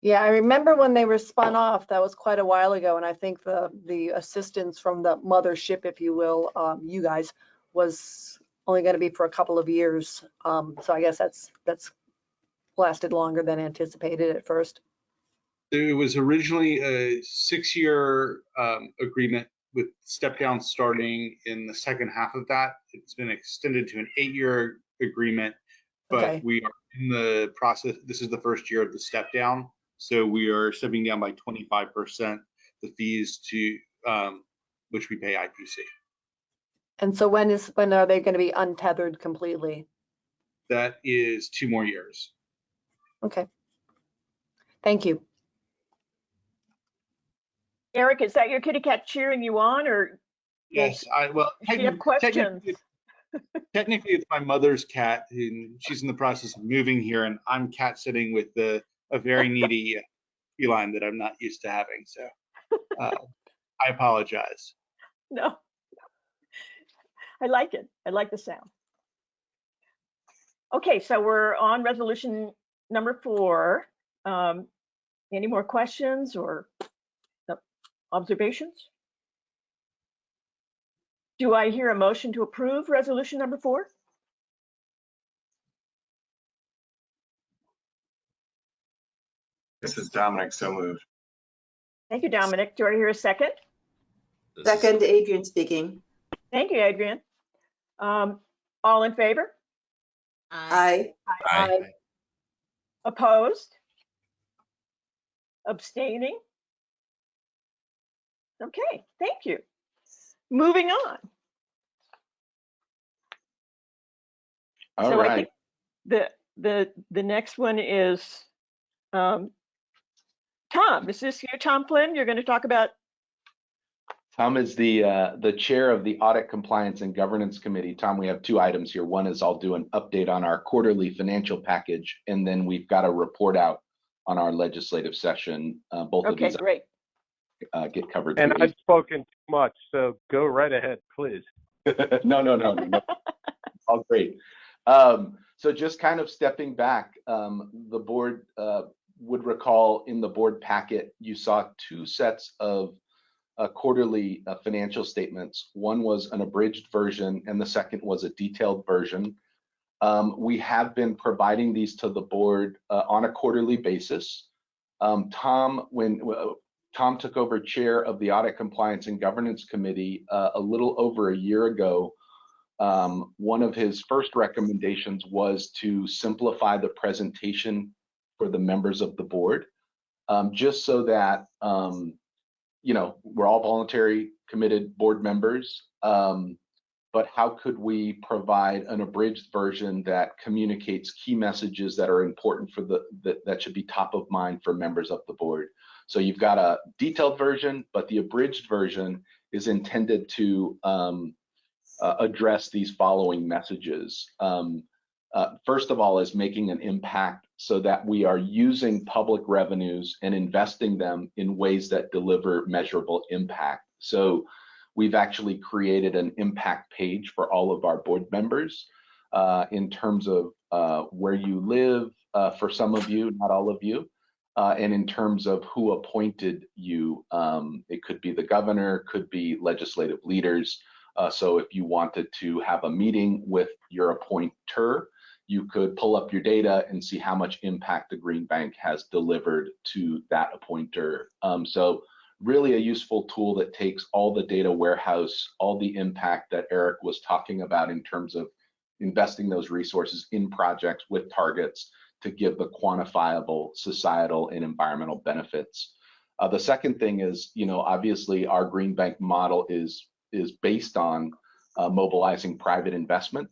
Speaker 6: Yeah, I remember when they were spun off, that was quite a while ago, and I think the assistance from the mothership, if you will, you guys, was only going to be for a couple of years. So I guess that's lasted longer than anticipated at first.
Speaker 8: It was originally a 6-year agreement with step down starting in the second half of that. It's been extended to an 8-year agreement, but
Speaker 6: Okay.
Speaker 8: we are in the process. This is the first year of the step down. So we are stepping down by 25% the fees to which we pay IPC.
Speaker 6: And so when are they going to be untethered completely?
Speaker 8: That is 2 more years.
Speaker 6: Okay. Thank you.
Speaker 2: Eric, is that your kitty cat cheering you on, or
Speaker 8: Yes,
Speaker 2: do you have questions?
Speaker 8: Technically, it's my mother's cat, and she's in the process of moving here, and I'm cat sitting with a very needy feline that I'm not used to having. So I apologize.
Speaker 2: No, I like it. I like the sound. Okay, so we're on resolution number 4. Any more questions or observations? Do I hear a motion to approve resolution number 4?
Speaker 10: This is Dominic, so moved.
Speaker 2: Thank you, Dominic. Do I hear a second?
Speaker 11: Second, Adrian speaking.
Speaker 2: Thank you, Adrian. All in favor?
Speaker 11: Aye.
Speaker 4: Aye.
Speaker 2: Opposed? Abstaining? Okay, thank you. Moving on.
Speaker 3: All
Speaker 2: So I
Speaker 3: right.
Speaker 2: think the next one is Tom. Is this you, Tom Flynn? You're going to talk about?
Speaker 3: Tom is the chair of the Audit, Compliance, and Governance Committee. Tom, we have 2 items here. One is I'll do an update on our quarterly financial package, and then we've got a report out on our legislative session. Both of these
Speaker 2: Great.
Speaker 3: Get covered.
Speaker 5: And I've spoken too much, so go right ahead, please.
Speaker 3: No. All great. So just kind of stepping back, the board would recall in the board packet, you saw 2 sets of quarterly financial statements. One was an abridged version, and the second was a detailed version. We have been providing these to the board on a quarterly basis. When Tom took over chair of the Audit, Compliance, and Governance Committee a little over a year ago, one of his first recommendations was to simplify the presentation for the members of the board, just so that we're all voluntary, committed board members. But how could we provide an abridged version that communicates key messages that are important for that should be top of mind for members of the board? So you've got a detailed version, but the abridged version is intended to address these following messages. First of all, is making an impact so that we are using public revenues and investing them in ways that deliver measurable impact. So we've actually created an impact page for all of our board members in terms of where you live, for some of you, not all of you, and in terms of who appointed you. It could be the governor, could be legislative leaders. So if you wanted to have a meeting with your appointer, you could pull up your data and see how much impact the Green Bank has delivered to that appointer. So really a useful tool that takes all the data warehouse, all the impact that Eric was talking about in terms of investing those resources in projects with targets to give the quantifiable societal and environmental benefits. The second thing is, obviously our green bank model is based on mobilizing private investment.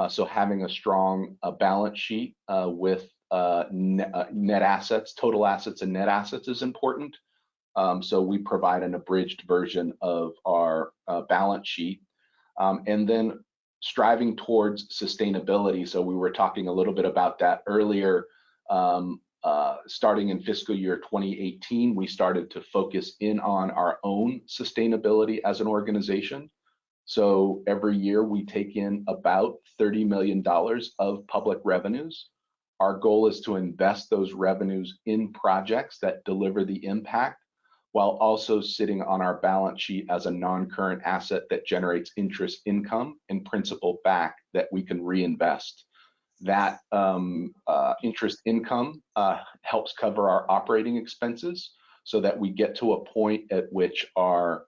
Speaker 3: So having a strong balance sheet with net assets, total assets and net assets is important. So we provide an abridged version of our balance sheet. And then striving towards sustainability. So we were talking a little bit about that earlier. Starting in fiscal year 2018, we started to focus in on our own sustainability as an organization. So every year we take in about $30 million of public revenues. Our goal is to invest those revenues in projects that deliver the impact, while also sitting on our balance sheet as a non-current asset that generates interest income and principal back that we can reinvest. That interest income helps cover our operating expenses so that we get to a point at which our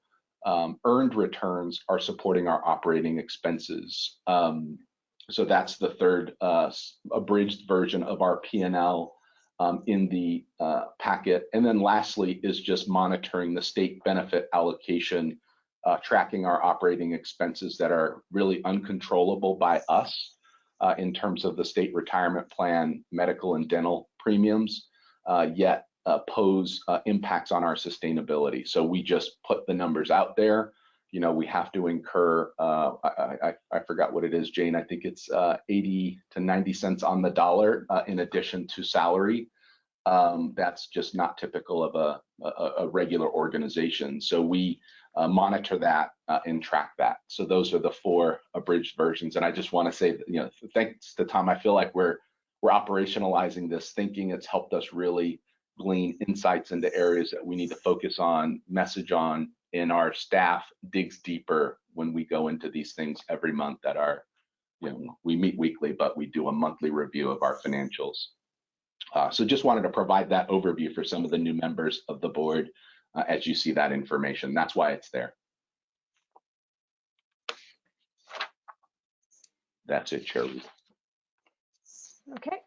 Speaker 3: earned returns are supporting our operating expenses. So that's the third abridged version of our P&L in the packet. And then lastly is just monitoring the state benefit allocation, tracking our operating expenses that are really uncontrollable by us in terms of the state retirement plan, medical and dental premiums, yet pose impacts on our sustainability. So we just put the numbers out there. We have to incur, I forgot what it is, Jane, I think it's 80 to 90 cents on the dollar in addition to salary. That's just not typical of a regular organization. So we monitor that and track that. So those are the 4 abridged versions. And I just want to say, thanks to Tom, I feel like we're operationalizing this thinking. It's helped us really glean insights into areas that we need to focus on, message on, and our staff digs deeper when we go into these things every month that are, we meet weekly, but we do a monthly review of our financials. So just wanted to provide that overview for some of the new members of the board as you see that information. That's why it's there. That's it, Chair.
Speaker 2: Okay.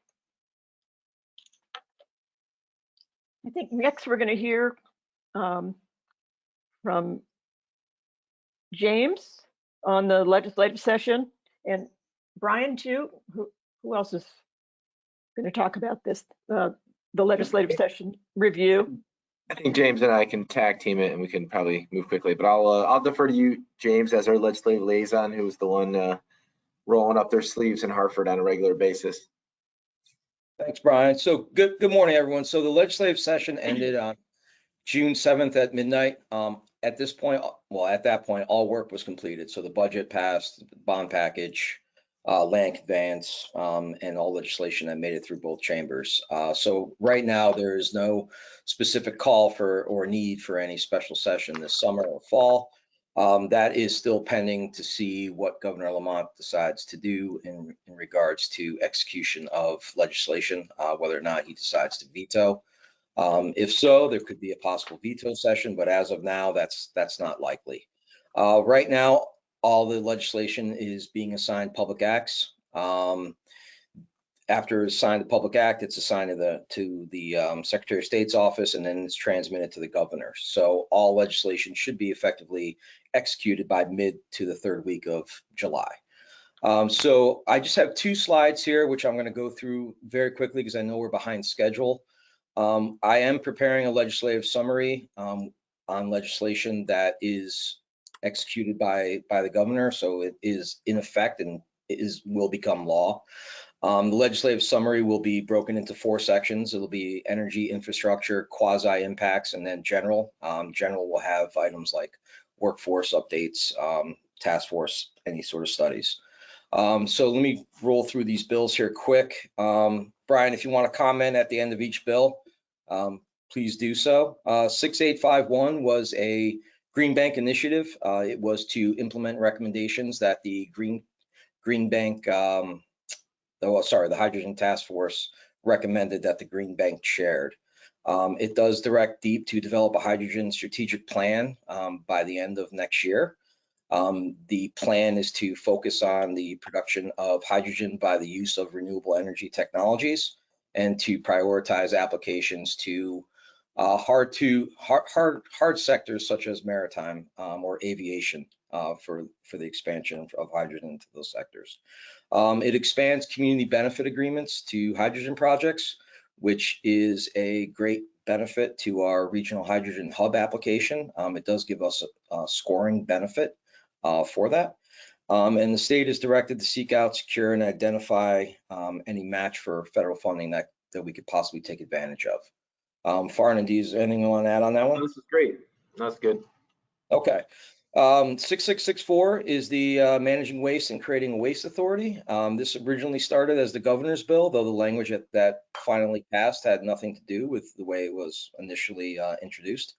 Speaker 2: I think next we're going to hear from James on the legislative session, and Brian too. Who else is going to talk about this, the legislative session review?
Speaker 7: I think James and I can tag team it and we can probably move quickly, but I'll defer to you, James, as our legislative liaison, who was the one rolling up their sleeves in Hartford on a regular basis.
Speaker 10: Thanks, Brian. So good morning, everyone. So the legislative session ended on June 7th at midnight. At this point, at that point, all work was completed. So the budget passed, the bond package, land conveyance, and all legislation that made it through both chambers. So right now, there is no specific call for or need for any special session this summer or fall. That is still pending to see what Governor Lamont decides to do in regards to execution of legislation, whether or not he decides to veto. If so, there could be a possible veto session, but as of now, that's not likely. Right now, all the legislation is being assigned public acts. After it's assigned the public act, it's assigned to the Secretary of State's office, and then it's transmitted to the governor. So all legislation should be effectively executed by mid to the 3rd week of July. So I just have 2 slides here, which I'm going to go through very quickly because I know we're behind schedule. I am preparing a legislative summary on legislation that is executed by the governor, so it is in effect and will become law. The legislative summary will be broken into 4 sections. It'll be energy, infrastructure, quasi impacts, and then general. General will have items like workforce updates, task force, any sort of studies. So let me roll through these bills here quick. Brian, if you want to comment at the end of each bill, please do so. 6851 was a Green Bank initiative. It was to implement recommendations that the Green Bank, the Hydrogen Task Force recommended that the Green Bank shared. It does direct DEEP to develop a hydrogen strategic plan by the end of next year. The plan is to focus on the production of hydrogen by the use of renewable energy technologies. and to prioritize applications to hard sectors such as maritime or aviation for the expansion of hydrogen into those sectors. It expands community benefit agreements to hydrogen projects, which is a great benefit to our regional hydrogen hub application. It does give us a scoring benefit for that. And the state is directed to seek out, secure, and identify any match for federal funding that we could possibly take advantage of. Farnan, is there anything you want to add on that one?
Speaker 7: This is great. That's good.
Speaker 10: Okay. 6664 is the Managing Waste and Creating a Waste Authority. This originally started as the governor's bill, though the language that finally passed had nothing to do with the way it was initially introduced.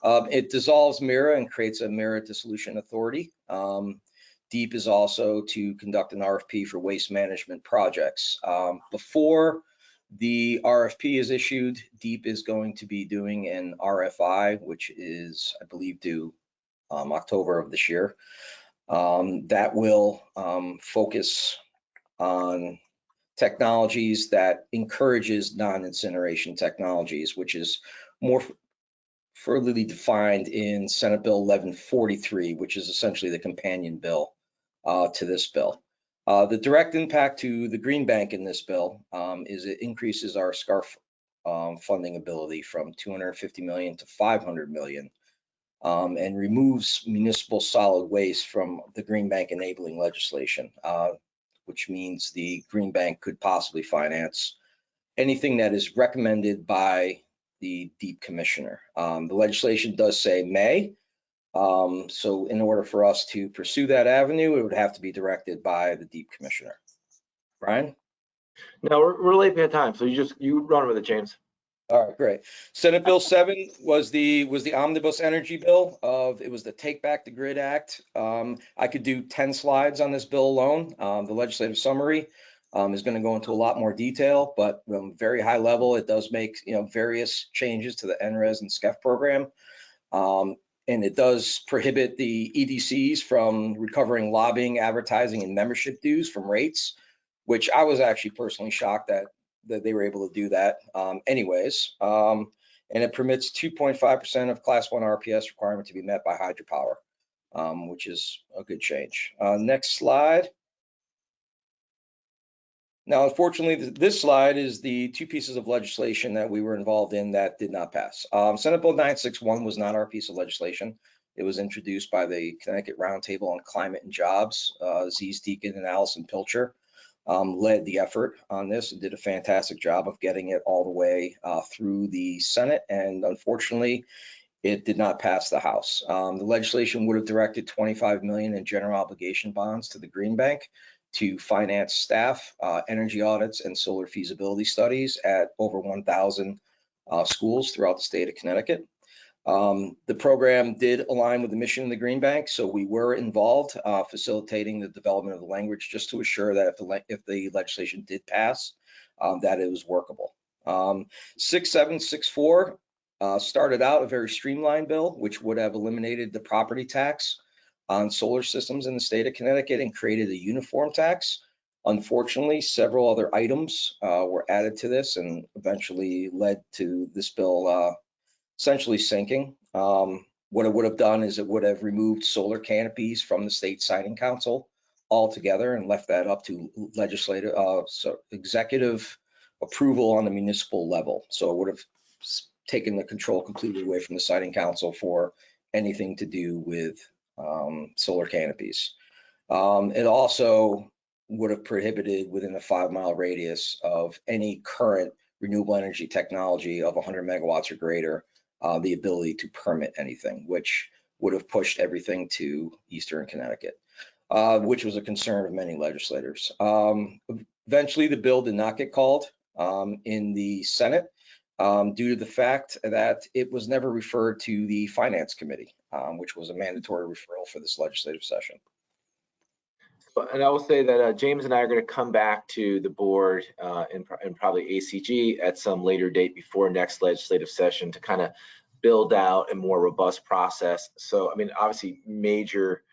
Speaker 10: It dissolves MIRA and creates a MIRA Dissolution Authority. DEEP is also to conduct an RFP for waste management projects. Before the RFP is issued, DEEP is going to be doing an RFI, which is, I believe, due October of this year. That will focus on technologies that encourages non-incineration technologies, which is more further defined in Senate Bill 1143, which is essentially the companion bill to this bill. The direct impact to the Green Bank in this bill is it increases our SCARF funding ability from $250 million to $500 million. And removes municipal solid waste from the Green Bank enabling legislation, which means the Green Bank could possibly finance anything that is recommended by the DEEP commissioner. The legislation does say may, so in order for us to pursue that avenue, it would have to be directed by the DEEP commissioner. Brian?
Speaker 7: No, we're late in time, so you run with it, James.
Speaker 10: All right, great. Senate Bill 7 was the omnibus energy bill. It was the Take Back the Grid Act. I could do 10 slides on this bill alone. The legislative summary is going to go into a lot more detail, but very high level, it does make various changes to the NRES and SCEF program. And it does prohibit the EDCs from recovering lobbying, advertising, and membership dues from rates, which I was actually personally shocked that they were able to do that anyways. And it permits 2.5% of Class 1 RPS requirement to be met by hydropower, which is a good change. Next slide. Now, unfortunately, this slide is the two pieces of legislation that we were involved in that did not pass. Senate Bill 961 was not our piece of legislation. It was introduced by the Connecticut Roundtable on Climate and Jobs. Ziz Deacon and Allison Pilcher led the effort on this and did a fantastic job of getting it all the way through the Senate. And unfortunately, it did not pass the House. The legislation would have directed $25 million in general obligation bonds to the Green Bank to finance staff, energy audits, and solar feasibility studies at over 1,000 schools throughout the state of Connecticut. The program did align with the mission of the Green Bank, so we were involved facilitating the development of the language just to assure that if the legislation did pass, that it was workable. 6764 started out a very streamlined bill, which would have eliminated the property tax on solar systems in the state of Connecticut and created a uniform tax. Unfortunately, several other items were added to this and eventually led to this bill essentially sinking. What it would have done is it would have removed solar canopies from the state siting council altogether and left that up to executive approval on the municipal level. So it would have taken the control completely away from the siting council for anything to do with solar canopies. It also would have prohibited within a 5-mile radius of any current renewable energy technology of 100 megawatts or greater the ability to permit anything, which would have pushed everything to Eastern Connecticut, which was a concern of many legislators. Eventually, the bill did not get called in the Senate due to the fact that it was never referred to the Finance Committee, which was a mandatory referral for this legislative session.
Speaker 7: And I will say that James and I are going to come back to the board and probably ACG at some later date before next legislative session to kind of build out a more robust process. So, I mean, obviously major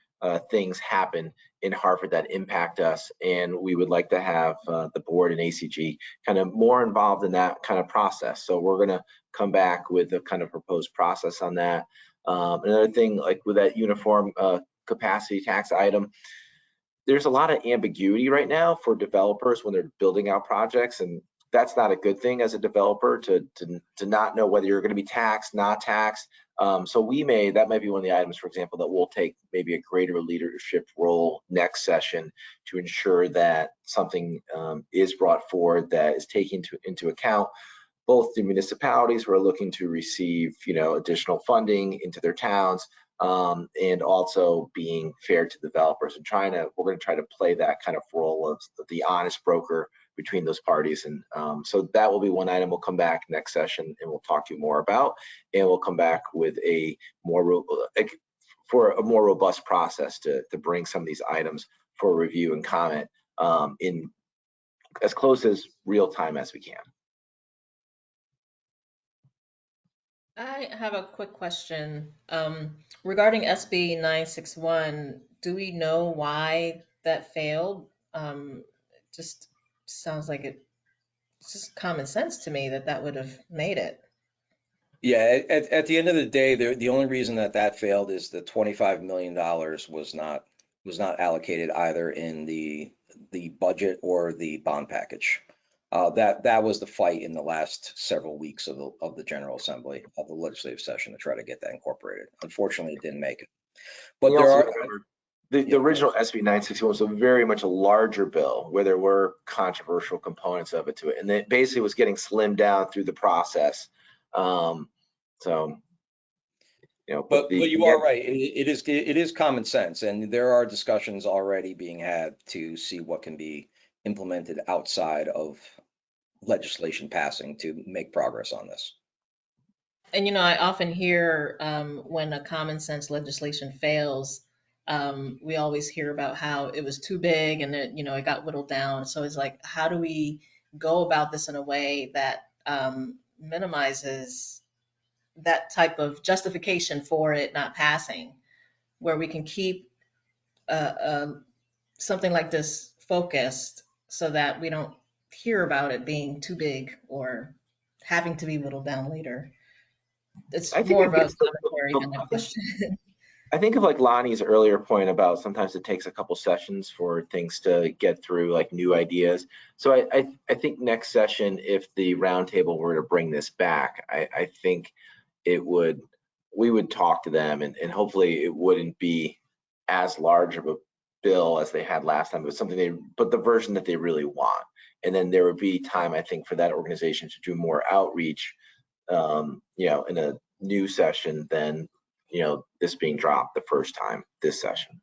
Speaker 7: things happen in Hartford that impact us, and we would like to have the board and ACG kind of more involved in that kind of process. So we're going to come back with a kind of proposed process on that. Another thing, like with that uniform capacity tax item, there's a lot of ambiguity right now for developers when they're building out projects, and that's not a good thing as a developer to not know whether you're going to be taxed, not taxed. So that might be one of the items, for example, that we'll take maybe a greater leadership role next session to ensure that something is brought forward that is taken into account both the municipalities who are looking to receive, additional funding into their towns, and also being fair to developers, and we're going to try to play that kind of role of the honest broker between those parties. And so that will be one item we'll come back next session and we'll talk to you more about, and we'll come back with a more robust process to bring some of these items for review and comment in as close as real time as we can.
Speaker 12: I have a quick question regarding SB 961. Do we know why that failed? Just sounds like it's just common sense to me that would have made it.
Speaker 10: Yeah, at the end of the day, the only reason that failed is the $25 million was not allocated either in the budget or the bond package. That was the fight in the last several weeks of the General Assembly of the legislative session to try to get that incorporated. Unfortunately, it didn't make it. But there are
Speaker 7: the original SB 961 was very much a larger bill where there were controversial components of it, and it basically was getting slimmed down through the process. But
Speaker 10: you are right. It is common sense, and there are discussions already being had to see what can be implemented outside of legislation passing to make progress on this.
Speaker 12: And I often hear when a common sense legislation fails, we always hear about how it was too big and it got whittled down. So it's like, how do we go about this in a way that minimizes that type of justification for it not passing, where we can keep something like this focused so that we don't hear about it being too big or having to be whittled down later. It's more of a commentary than a question.
Speaker 7: I think of like Lonnie's earlier point about sometimes it takes a couple sessions for things to get through, like new ideas. So I think next session, if the roundtable were to bring this back, I think we would talk to them, and hopefully it wouldn't be as large of a bill as they had last time. It was but the version that they really want. And then there would be time, I think, for that organization to do more outreach, in a new session than, this being dropped the first time this session.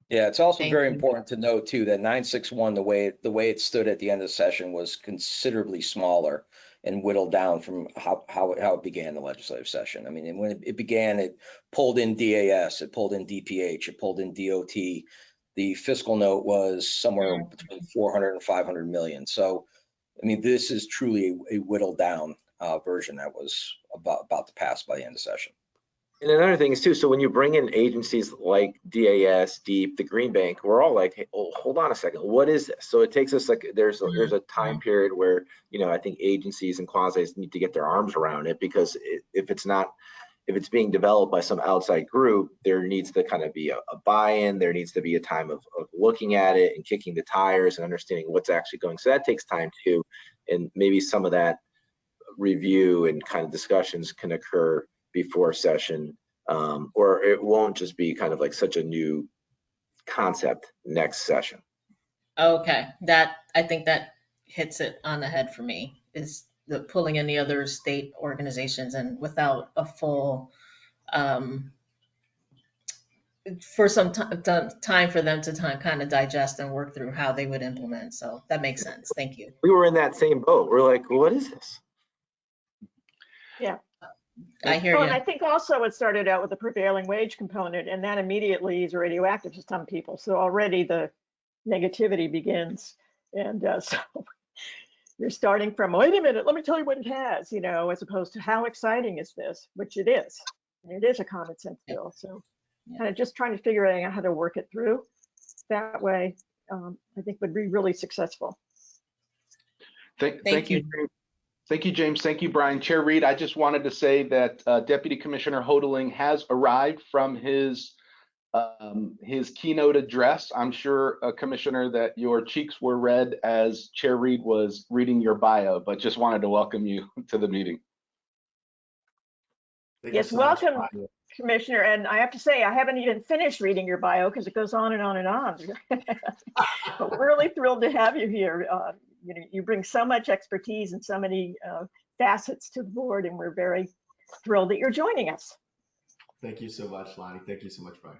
Speaker 10: Yeah, it's also very important to note too that 961, the way it stood at the end of the session was considerably smaller and whittled down from how it began the legislative session. I mean, when it began, it pulled in DAS, it pulled in DPH, it pulled in DOT. The fiscal note was somewhere between 400 and 500 million. So, I mean, this is truly a whittled down version that was about to pass by the end of session.
Speaker 7: And another thing is too, so when you bring in agencies like DAS, DEEP, the Green Bank, we're all like, hey, oh, hold on a second, what is this? So it takes us like, there's a time period where, I think agencies and quasis need to get their arms around it, because if it's being developed by some outside group, there needs to kind of be a buy-in, there needs to be a time of looking at it and kicking the tires and understanding what's actually going. So that takes time too. And maybe some of that review and kind of discussions can occur before session, or it won't just be kind of like such a new concept next session.
Speaker 12: Okay, I think that hits it on the head for me, is the pulling in the other state organizations and without a full, for some time for them to kind of digest and work through how they would implement. So that makes sense. Thank you.
Speaker 7: We were in that same boat. We're like, well, what is this?
Speaker 2: Yeah.
Speaker 12: I hear you.
Speaker 2: And I think also it started out with a prevailing wage component, and that immediately is radioactive to some people. So already the negativity begins. And so you're starting from, wait a minute, let me tell you what it has, as opposed to how exciting is this, which it is. And it is a common sense bill. So kind of just trying to figure out how to work it through. that way, I think would be really successful.
Speaker 3: Thank you. Thank you, James. Thank you, Brian. Chair Reed, I just wanted to say that Deputy Commissioner Hodeling has arrived from his keynote address. I'm sure, Commissioner, that your cheeks were red as Chair Reed was reading your bio, but just wanted to welcome you to the meeting.
Speaker 2: Yes, welcome, Commissioner. And I have to say, I haven't even finished reading your bio because it goes on and on and on. But we're really thrilled to have you here. You know, you bring so much expertise and so many facets to the board, and we're very thrilled that you're joining us.
Speaker 13: Thank you so much, Lonnie. Thank you so much, Brian.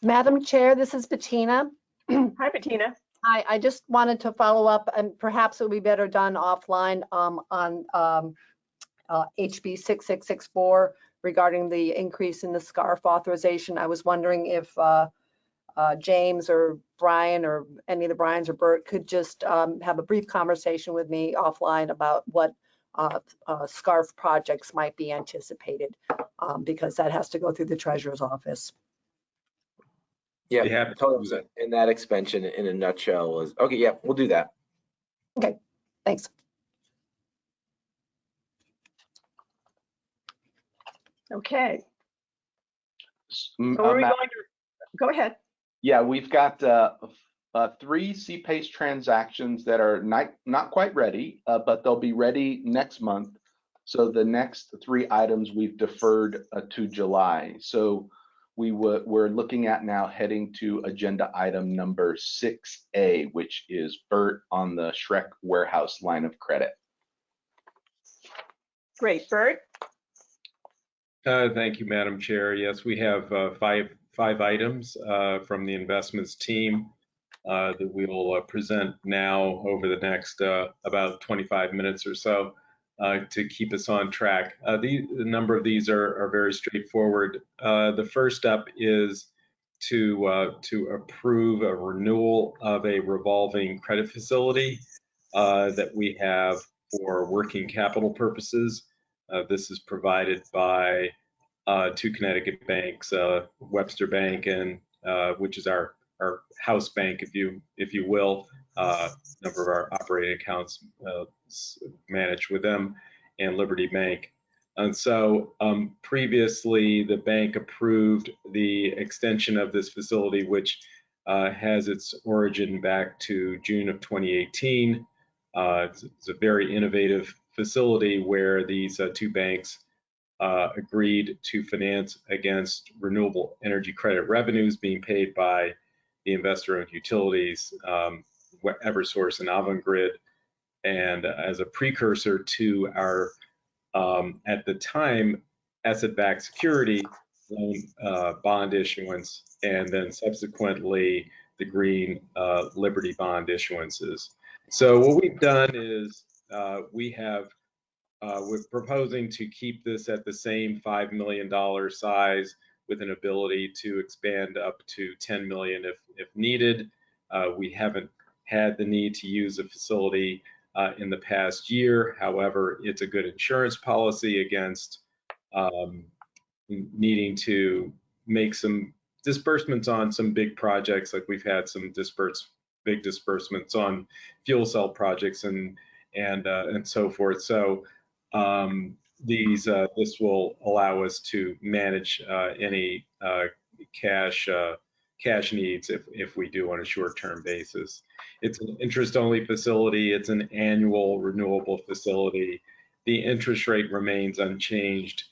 Speaker 6: Madam Chair, this is Bettina.
Speaker 2: Hi, Bettina.
Speaker 6: Hi, I just wanted to follow up, and perhaps it would be better done offline on HB 6664 regarding the increase in the SCARF authorization. I was wondering if James or Brian or any of the Brians or Bert could just have a brief conversation with me offline about what SCARF projects might be anticipated, because that has to go through the treasurer's office.
Speaker 7: Yeah, totally. And that expansion in a nutshell is, okay, yeah, we'll do that.
Speaker 6: Okay, thanks.
Speaker 2: Okay. So are we going to, go ahead.
Speaker 3: Yeah, we've got 3 CPACE transactions that are not quite ready, but they'll be ready next month. So the next 3 items we've deferred to July. So we're looking at now heading to agenda item number 6A, which is Bert on the Shrek warehouse line of credit.
Speaker 2: Great, Bert.
Speaker 9: Thank you, Madam Chair. Yes, we have five items from the investments team that we will present now over the next about 25 minutes or so to keep us on track. The number of these are very straightforward. The first up is to approve a renewal of a revolving credit facility that we have for working capital purposes. This is provided by 2 Connecticut banks, Webster Bank, and which is our house bank, if you will. Number of our operating accounts managed with them, and Liberty Bank. And so previously the bank approved the extension of this facility, which has its origin back to June of 2018. It's a very innovative facility where these 2 banks agreed to finance against renewable energy credit revenues being paid by the investor-owned utilities, Eversource and Avangrid, and as a precursor to our, at the time, asset-backed security loan bond issuance, and then subsequently the green Liberty bond issuances. So what we've done is we're proposing to keep this at the same $5 million size with an ability to expand up to $10 million if needed. We haven't had the need to use a facility in the past year. However, it's a good insurance policy against needing to make some disbursements on some big projects, like we've had some big disbursements on fuel cell projects and so forth. So this will allow us to manage any cash needs if we do on a short-term basis. It's an interest-only facility. It's an annual renewable facility. The interest rate remains unchanged.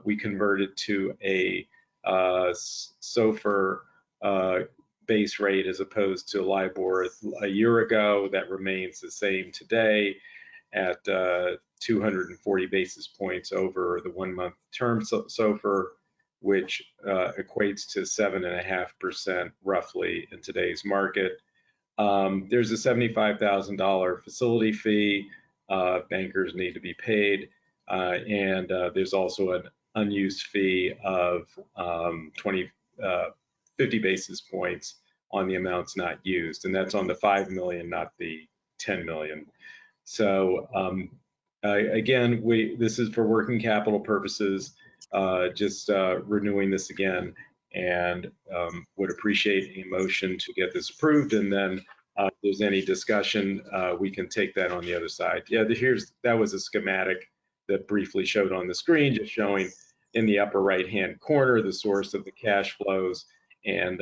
Speaker 9: We converted to a SOFR base rate as opposed to LIBOR a year ago. That remains the same today at 240 basis points over the 1-month term SOFR, which equates to 7.5% roughly in today's market. There's a $75,000 facility fee. Bankers need to be paid. And there's also an unused fee of 50 basis points on the amounts not used. And that's on the 5 million, not the 10 million. So again, this is for working capital purposes, just renewing this again. and would appreciate a motion to get this approved. And then if there's any discussion, we can take that on the other side. Yeah, that was a schematic that briefly showed on the screen, just showing in the upper right-hand corner the source of the cash flows. And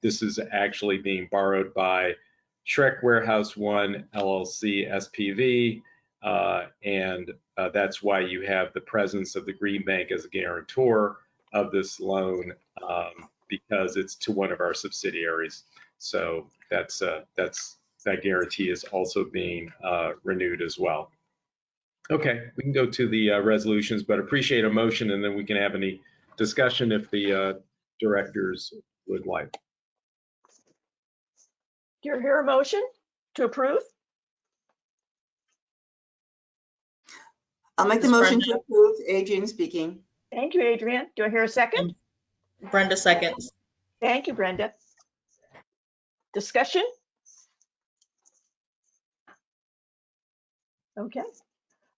Speaker 9: this is actually being borrowed by Shrek Warehouse One LLC SPV, and that's why you have the presence of the Green Bank as a guarantor of this loan, because it's to one of our subsidiaries. So that guarantee is also being renewed as well. Okay, we can go to the resolutions, but appreciate a motion, and then we can have any discussion if the directors would like.
Speaker 2: Do you hear a motion to approve?
Speaker 11: I'll make the
Speaker 12: Ms.
Speaker 11: motion to
Speaker 12: Brenda.
Speaker 11: approve. Adrian speaking.
Speaker 2: Thank you, Adrian. Do I hear a second?
Speaker 12: Brenda seconds.
Speaker 2: Thank you, Brenda. Discussion? Okay.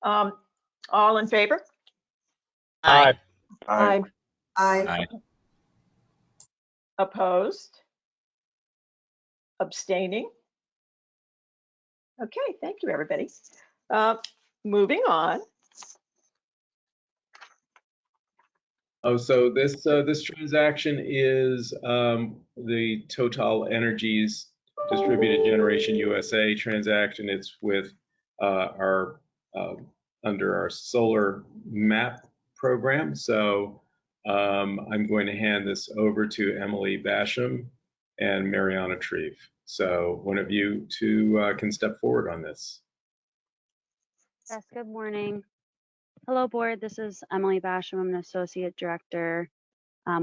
Speaker 2: All in favor?
Speaker 12: Aye.
Speaker 6: Aye.
Speaker 11: Aye.
Speaker 2: Opposed? Abstaining? Okay, thank you, everybody. Moving on.
Speaker 9: Oh, so this transaction is the Total Energies Distributed Generation USA transaction. It's with our under our solar map program. So I'm going to hand this over to Emily Basham and Mariana Treve. So one of you two can step forward on this.
Speaker 14: Yes, good morning. Hello, board. This is Emily Basham. I'm an associate director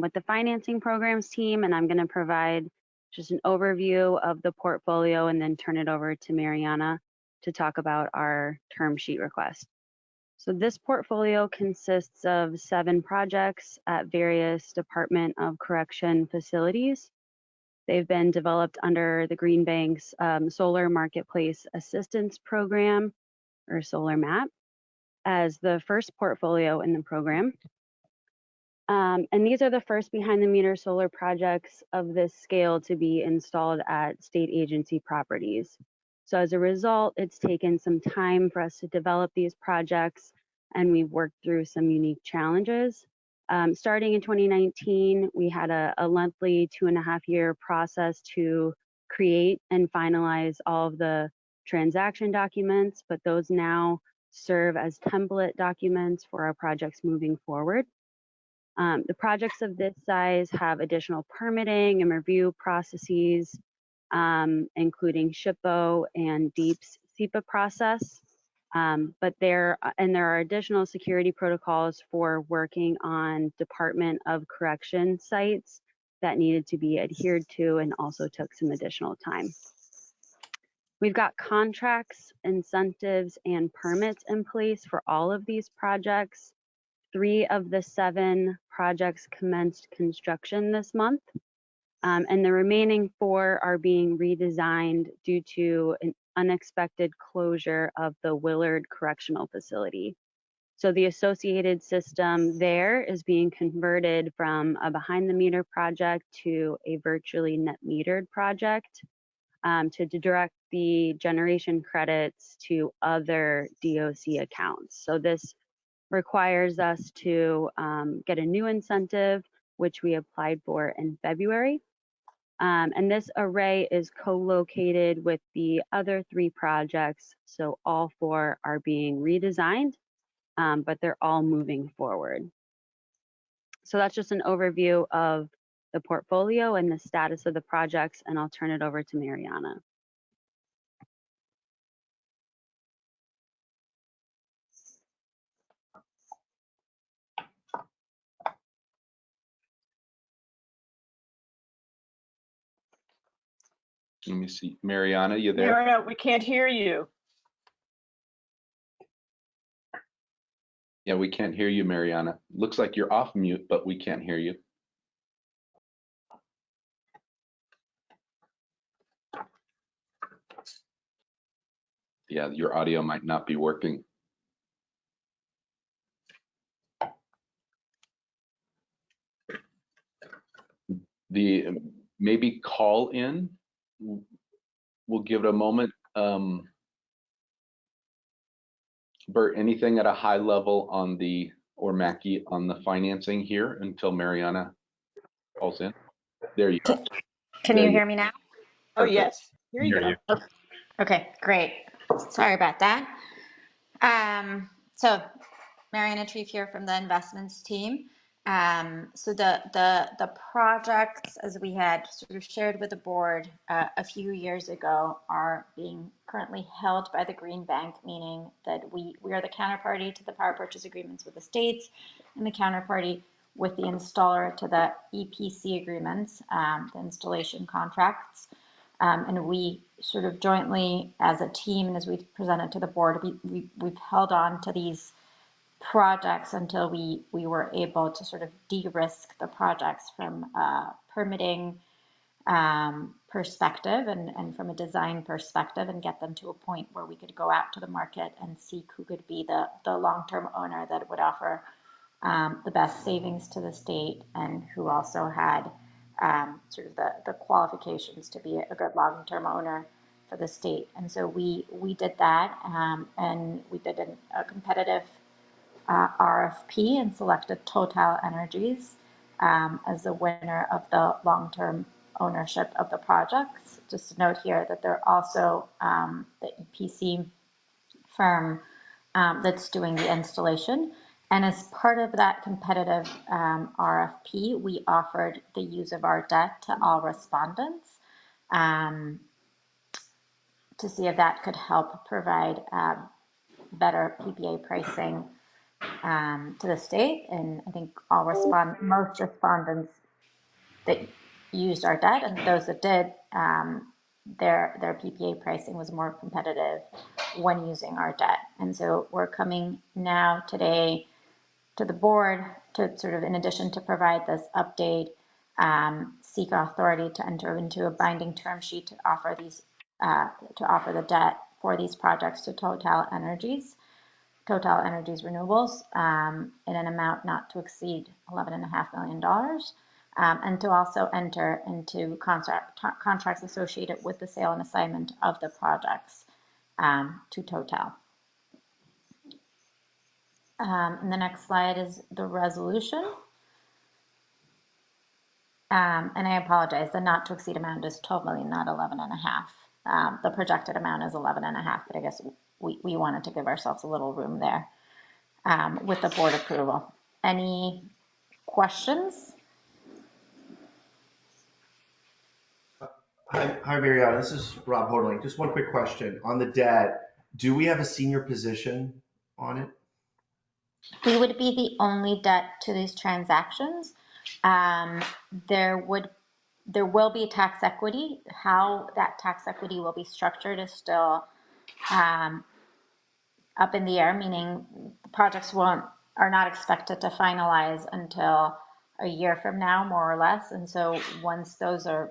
Speaker 14: with the financing programs team, and I'm going to provide just an overview of the portfolio and then turn it over to Mariana to talk about our term sheet request. So this portfolio consists of 7 projects at various Department of Correction facilities. They've been developed under the Green Bank's Solar Marketplace Assistance Program, or Solar MAP, as the first portfolio in the program. And these are the first behind the meter solar projects of this scale to be installed at state agency properties. So as a result, it's taken some time for us to develop these projects, and we've worked through some unique challenges. Starting in 2019, we had a lengthy 2.5-year process to create and finalize all of the transaction documents, but those now serve as template documents for our projects moving forward. The projects of this size have additional permitting and review processes, including SHPO and DEEP's SEPA process. But there are additional security protocols for working on Department of Correction sites that needed to be adhered to and also took some additional time. We've got contracts, incentives, and permits in place for all of these projects. 3 of the 7 projects commenced construction this month, and the remaining 4 are being redesigned due to an unexpected closure of the Willard Correctional Facility. So the associated system there is being converted from a behind-the-meter project to a virtually net metered project to direct the generation credits to other DOC accounts. So this requires us to get a new incentive, which we applied for in February. And this array is co-located with the other 3 projects. So all 4 are being redesigned, but they're all moving forward. So that's just an overview of the portfolio and the status of the projects, and I'll turn it over to Mariana.
Speaker 3: Let me see. Mariana, you there?
Speaker 2: Mariana, we can't hear you.
Speaker 3: Yeah, we can't hear you, Mariana. Looks like you're off mute, but we can't hear you. Yeah, your audio might not be working. maybe call in. We'll give it a moment. Bert, anything at a high level on or Mackie on the financing here until Mariana calls in? There you are.
Speaker 15: Can
Speaker 3: There
Speaker 15: you
Speaker 3: you
Speaker 15: hear me now?
Speaker 2: Oh,
Speaker 3: Perfect.
Speaker 2: yes. Here you go.
Speaker 15: Okay, great. Sorry about that. So Mariana Treef here from the investments team. So the projects, as we had sort of shared with the board a few years ago, are being currently held by the Green Bank, meaning that we are the counterparty to the power purchase agreements with the states and the counterparty with the installer to the EPC agreements, the installation contracts. And we sort of jointly as a team and as we presented to the board, we've held on to these projects until we were able to sort of de-risk the projects from a permitting perspective and from a design perspective, and get them to a point where we could go out to the market and seek who could be the long-term owner that would offer the best savings to the state and who also had sort of the qualifications to be a good long-term owner for the state. And so we did that, and we did a competitive RFP and selected Total Energies as the winner of the long-term ownership of the projects. Just to note here that they're also the EPC firm that's doing the installation. And as part of that competitive RFP, we offered the use of our debt to all respondents to see if that could help provide better PPA pricing to the state. And I think most respondents that used our debt, and those that did, their PPA pricing was more competitive when using our debt. And so we're coming now today to the board to sort of, in addition to provide this update, seek authority to enter into a binding term sheet to offer the debt for these projects to Total Energies Renewables in an amount not to exceed $11.5 million, and to also enter into contracts associated with the sale and assignment of the projects to Total. And the next slide is the resolution. And I apologize, the not to exceed amount is 12 million, not 11.5. The projected amount is 11.5, but I guess we wanted to give ourselves a little room there with the board approval. Any questions?
Speaker 13: Hi, Mariana. This is Rob Hodling. Just one quick question. On the debt, do we have a senior position on it?
Speaker 15: We would be the only debt to these transactions. There will be tax equity. How that tax equity will be structured is still up in the air, meaning the projects are not expected to finalize until a year from now, more or less. And so once those are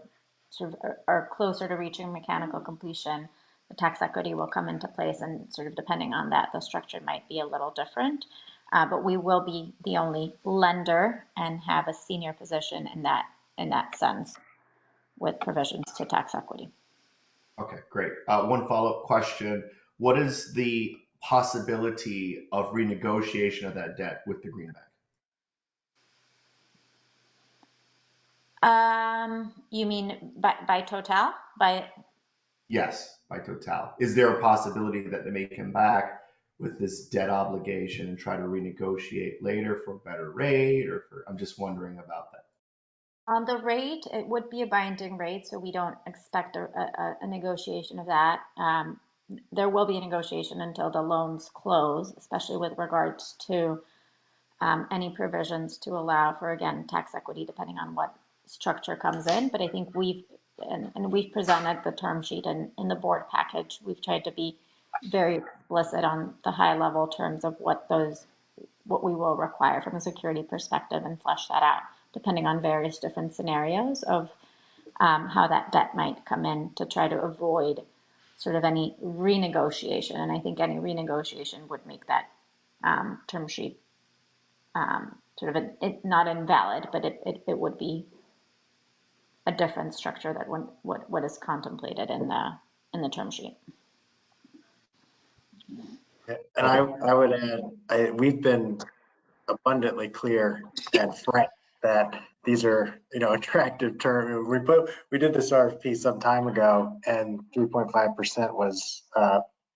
Speaker 15: closer to reaching mechanical completion, the tax equity will come into place, and sort of depending on that, the structure might be a little different. But we will be the only lender and have a senior position in that sense, with provisions to tax equity.
Speaker 13: Okay, great. One follow-up question. What is the possibility of renegotiation of that debt with the Green Bank?
Speaker 15: You mean by Total?
Speaker 13: Yes, by Total. Is there a possibility that they may come back with this debt obligation and try to renegotiate later for a better rate, I'm just wondering about that.
Speaker 15: On the rate, it would be a binding rate, so we don't expect a negotiation of that. There will be a negotiation until the loans close, especially with regards to any provisions to allow for, again, tax equity, depending on what structure comes in. But I think we've presented the term sheet in the board package. We've tried to be very explicit on the high level terms of what we will require from a security perspective, and flesh that out depending on various different scenarios of how that debt might come in, to try to avoid sort of any renegotiation. And I think any renegotiation would make that term sheet sort of not invalid, but it would be a different structure that what is contemplated in the term sheet.
Speaker 16: And I would add, we've been abundantly clear and frank that these are, attractive terms. We did this RFP some time ago, and 3.5% was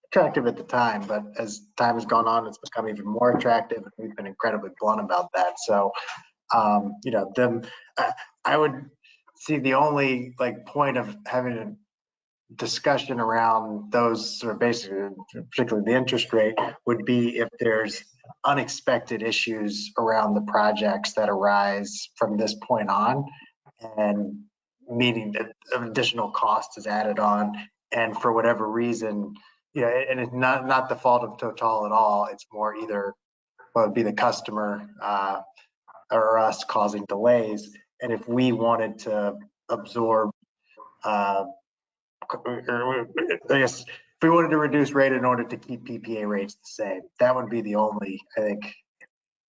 Speaker 16: attractive at the time, but as time has gone on, it's become even more attractive. And we've been incredibly blunt about that. So, I would see the only point of having a discussion around those sort of basically, particularly the interest rate, would be if there's unexpected issues around the projects that arise from this point on, and meaning that additional cost is added on, and for whatever reason, and it's not the fault of Total at all. It's more either, well, it'd be the customer or us causing delays. And if we wanted to absorb, I guess, if we wanted to reduce rate in order to keep PPA rates the same, that would be the only, I think,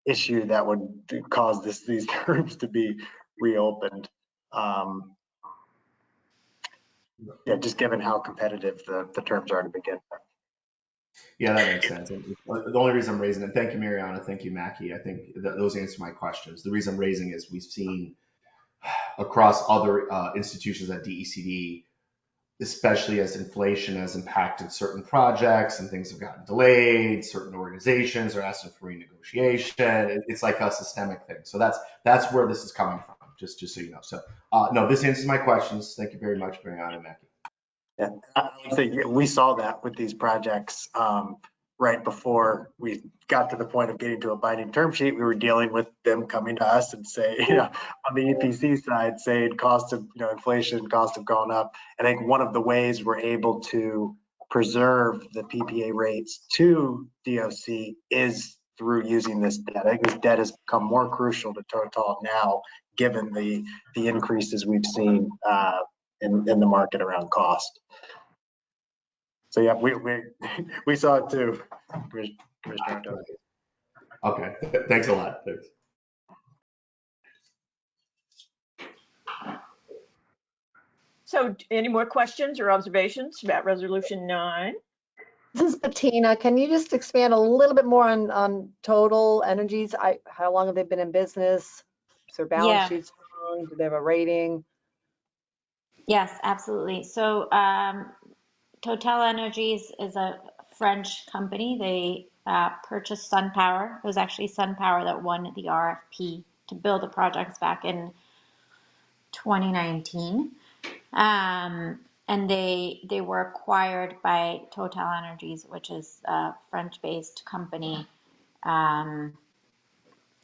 Speaker 16: issue that would cause these terms to be reopened. Just given how competitive the terms are to begin with.
Speaker 13: Yeah, that makes sense. And the only reason I'm raising it, thank you, Mariana, thank you, Mackie. I think those answer my questions. The reason I'm raising is we've seen across other institutions at DECD, especially as inflation has impacted certain projects and things have gotten delayed, certain organizations are asking for renegotiation. It's like a systemic thing. So that's where this is coming from, just so you know. So no, this answers my questions. Thank you very much, Mariana and Mackie.
Speaker 16: Yeah, I would say we saw that with these projects right before we got to the point of getting to a binding term sheet. We were dealing with them coming to us and say, on the EPC side, saying cost of, inflation, costs have gone up. I think one of the ways we're able to preserve the PPA rates to DOC is through using this debt. I think this debt has become more crucial to Total now, given the increases we've seen in the market around cost. So yeah, we saw it too, Commissioner.
Speaker 13: Okay, thanks a lot. Thanks.
Speaker 2: So any more questions or observations about Resolution 9?
Speaker 6: This is Bettina. Can you just expand a little bit more on Total Energies? How long have they been in business? Is their balance sheet strong? Do they have a rating?
Speaker 15: Yes, absolutely. So Total Energies is a French company. They purchased SunPower. It was actually SunPower that won the RFP to build the projects back in 2019. And they were acquired by Total Energies, which is a French-based company. I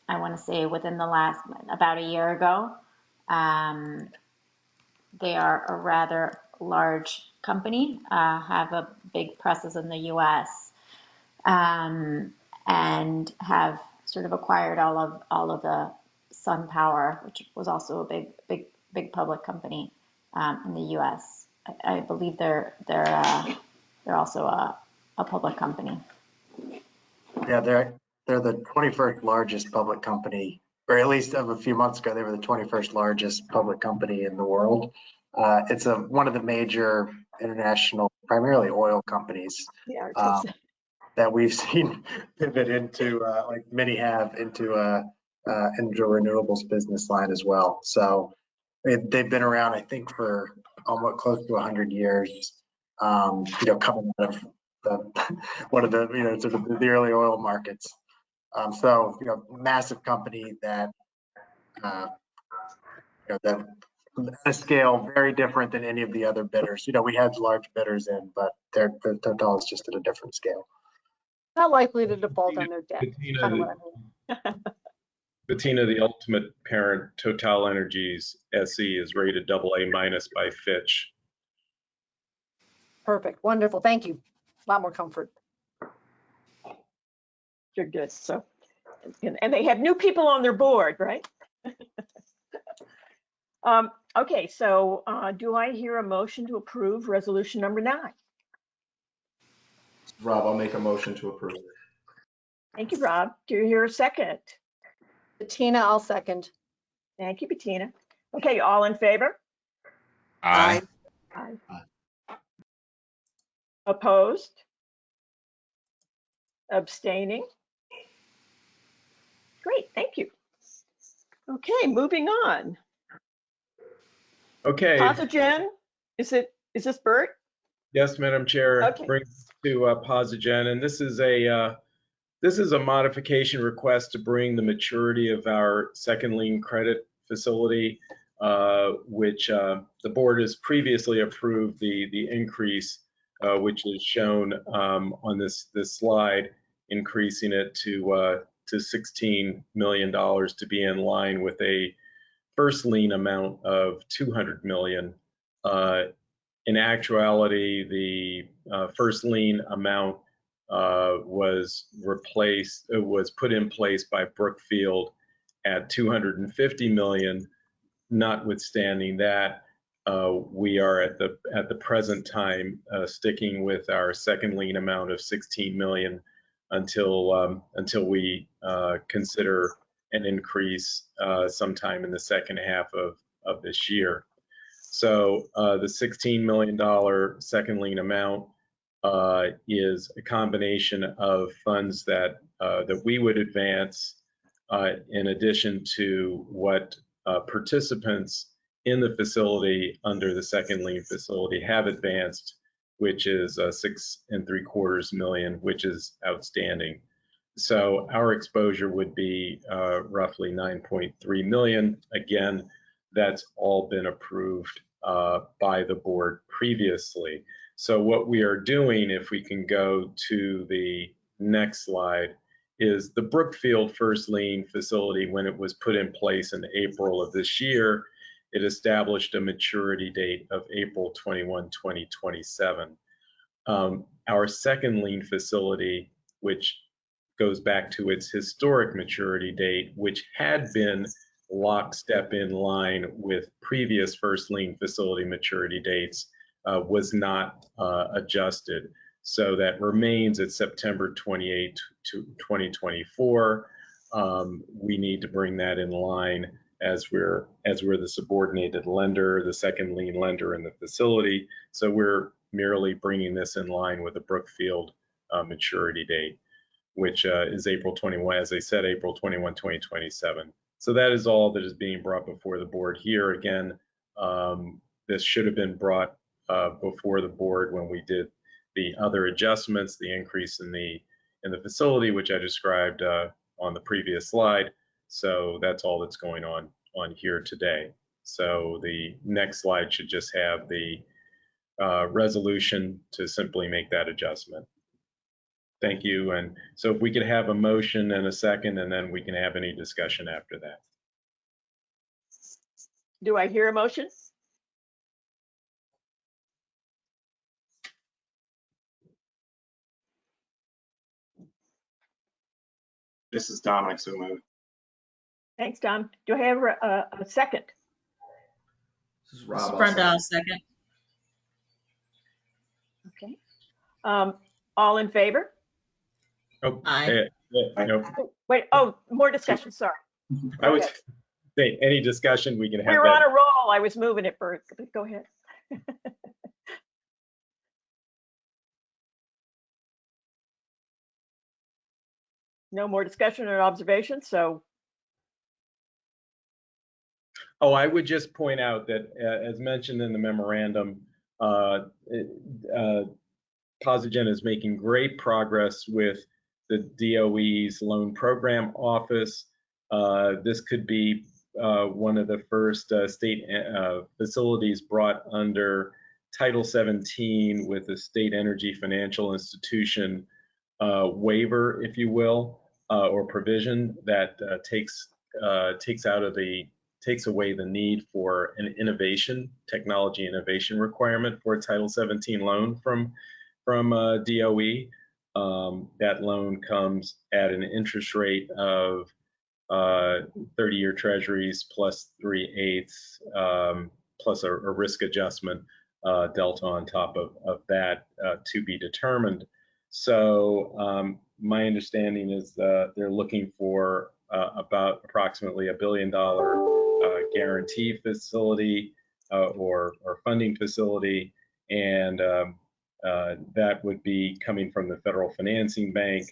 Speaker 15: want to say within the last, about a year ago. They are a rather large company, have a big presence in the US, and have sort of acquired all of the SunPower, which was also a big public company in the US. I believe they're also a public company.
Speaker 16: Yeah, they're the 21st largest public company, or at least of a few months ago, they were the 21st largest public company in the world. It's one of the major international, primarily oil companies that we've seen pivot into, like many have, into a renewables business line as well. So they've been around, I think, for almost close to 100 years. Coming out of one of the, sort of the early oil markets. So, massive company that, that a scale very different than any of the other bidders. We had large bidders in, but their Total is just at a different scale.
Speaker 6: Not likely to default on their debt. Kind of what I mean.
Speaker 9: Bettina, the ultimate parent, Total Energies SE, is rated AA- by Fitch.
Speaker 6: Perfect. Wonderful. Thank you. A lot more comfort.
Speaker 2: You're good. So, and they have new people on their board, right? Okay, so do I hear a motion to approve resolution number 9?
Speaker 13: Rob, I'll make a motion to approve.
Speaker 2: Thank you, Rob. Do you hear a second?
Speaker 6: Bettina, I'll second.
Speaker 2: Thank you, Bettina. Okay, all in favor?
Speaker 11: Aye.
Speaker 2: Aye.
Speaker 13: Aye.
Speaker 2: Opposed? Abstaining? Great, thank you. Okay, moving on.
Speaker 9: Okay.
Speaker 2: Pathogen, is this Bert?
Speaker 9: Yes, Madam Chair.
Speaker 2: Okay.
Speaker 9: Brings us to Posigen, and this is a modification request to bring the maturity of our second lien credit facility, which the board has previously approved the increase, which is shown on this slide, increasing it to $16 million to be in line with a first lien amount of $200 million. In actuality, the first lien amount was put in place by Brookfield at $250 million. Notwithstanding that, we are at the present time sticking with our second lien amount of $16 million until we consider an increase sometime in the second half of this year. So the $16 million second lien amount is a combination of funds that we would advance in addition to what participants in the facility under the second lien facility have advanced, which is $6.75 million, which is outstanding. So our exposure would be roughly $9.3 million. Again, that's all been approved by the board previously. So what we are doing, if we can go to the next slide, is the Brookfield first lien facility, when it was put in place in April of this year, it established a maturity date of April 21, 2027. Our second lien facility, which goes back to its historic maturity date, which had been lockstep in line with previous first lien facility maturity dates, was not adjusted. So that remains at September 28, 2024. We need to bring that in line as we're the subordinated lender, the second lien lender in the facility. So we're merely bringing this in line with the Brookfield maturity date, which is April 21, as I said, April 21, 2027. So that is all that is being brought before the board here. Again, this should have been brought before the board when we did the other adjustments, the increase in the facility, which I described on the previous slide. So that's all that's going on here today. So the next slide should just have the resolution to simply make that adjustment. Thank you. And so if we could have a motion and a second, and then we can have any discussion after that.
Speaker 2: Do I hear a motion?
Speaker 17: This is Dominic, so moved.
Speaker 2: Thanks, Dom. Do I have a second?
Speaker 13: This is Rob.
Speaker 12: Brenda, second.
Speaker 2: Okay. All in favor?
Speaker 9: Oh,
Speaker 12: Aye.
Speaker 9: No.
Speaker 2: Wait, oh, more discussion, sorry.
Speaker 9: I would say any discussion we can have.
Speaker 2: We were on a roll. I was moving it, Bert. Go ahead. No more discussion or observation, so.
Speaker 9: Oh, I would just point out that, as mentioned in the memorandum, Posigen is making great progress with the DOE's loan program office. This could be one of the first state facilities brought under Title 17 with the State Energy Financial Institution waiver, if you will, or provision that takes away the need for an technology innovation requirement for a Title 17 loan from DOE. That loan comes at an interest rate of 30-year treasuries plus 3/8 plus a risk adjustment delta on top of that to be determined. So my understanding is that they're looking for about approximately $1 billion guarantee facility or funding facility, and that would be coming from the Federal Financing Bank.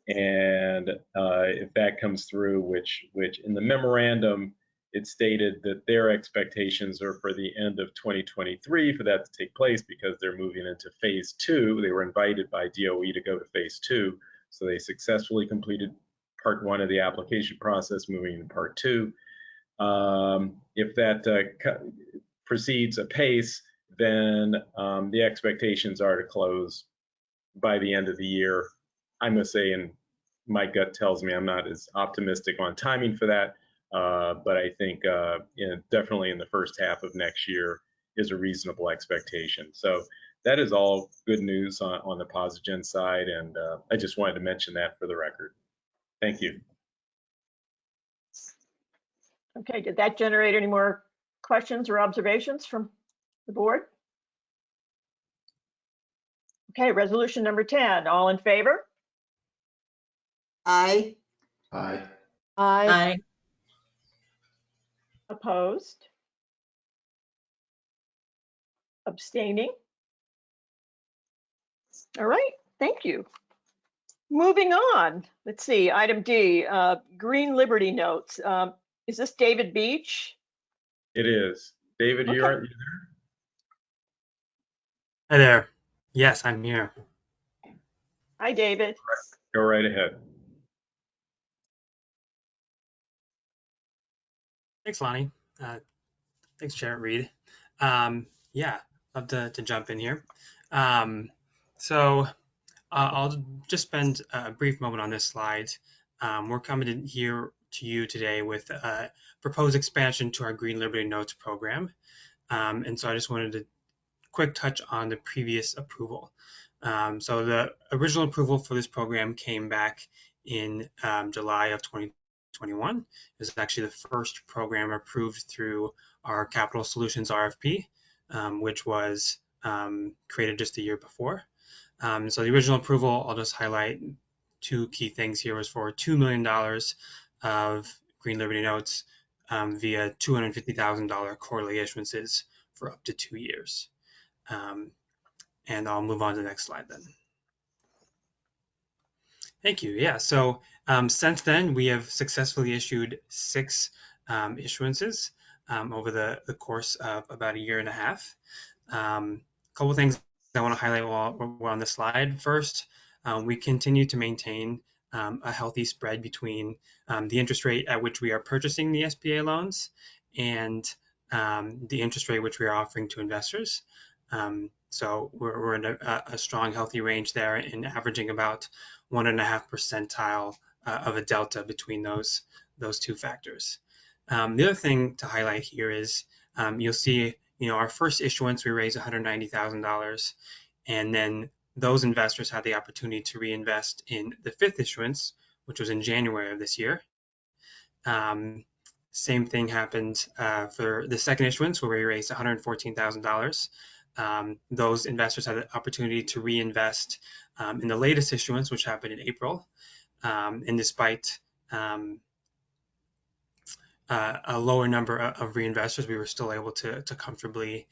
Speaker 9: And if that comes through, which in the memorandum, it stated that their expectations are for the end of 2023 for that to take place because they're moving into phase 2. They were invited by DOE to go to phase 2. So they successfully completed part 1 of the application process, moving into part 2. If that proceeds apace, then the expectations are to close by the end of the year. I must say, and my gut tells me I'm not as optimistic on timing for that, but I think definitely in the first half of next year is a reasonable expectation. So that is all good news on the Posigen side, and I just wanted to mention that for the record. Thank you.
Speaker 2: Okay, did that generate any more questions or observations from the board? Okay, resolution number 10, all in favor?
Speaker 11: Aye.
Speaker 13: Aye.
Speaker 12: Aye.
Speaker 2: Opposed? Abstaining? All right, thank you. Moving on, let's see, item D, Green Liberty Notes. Is this David Beach?
Speaker 9: It is. David,
Speaker 2: Okay.
Speaker 9: you there?
Speaker 18: Hi there. Yes, I'm here.
Speaker 2: Hi, David.
Speaker 9: Go right ahead.
Speaker 18: Thanks, Lonnie. Thanks, Chair Reed. Yeah, love to jump in here. So I'll just spend a brief moment on this slide. We're coming in here to you today with a proposed expansion to our Green Liberty Notes program. And so I just wanted to quick touch on the previous approval. So the original approval for this program came back in July of 2021. It was actually the first program approved through our Capital Solutions RFP, which was created just a year before. So the original approval, I'll just highlight two key things here, was for $2 million of Green Liberty Notes via $250,000 quarterly issuances for up to 2 years. And I'll move on to the next slide then. Thank you. Yeah, so since then, we have successfully issued 6 issuances over the course of about a year and a half. A couple of things I want to highlight while we're on the slide. First, we continue to maintain a healthy spread between the interest rate at which we are purchasing the SBA loans and the interest rate which we are offering to investors. So we're in a strong, healthy range there, in averaging about 1.5 percentile of a delta between those two factors. The other thing to highlight here is you'll see, our first issuance, we raised $190,000, and then those investors had the opportunity to reinvest in the 5th issuance, which was in January of this year. Same thing happened for the 2nd issuance, where we raised $114,000. Those investors had the opportunity to reinvest in the latest issuance, which happened in April. And despite a lower number of reinvestors, we were still able to comfortably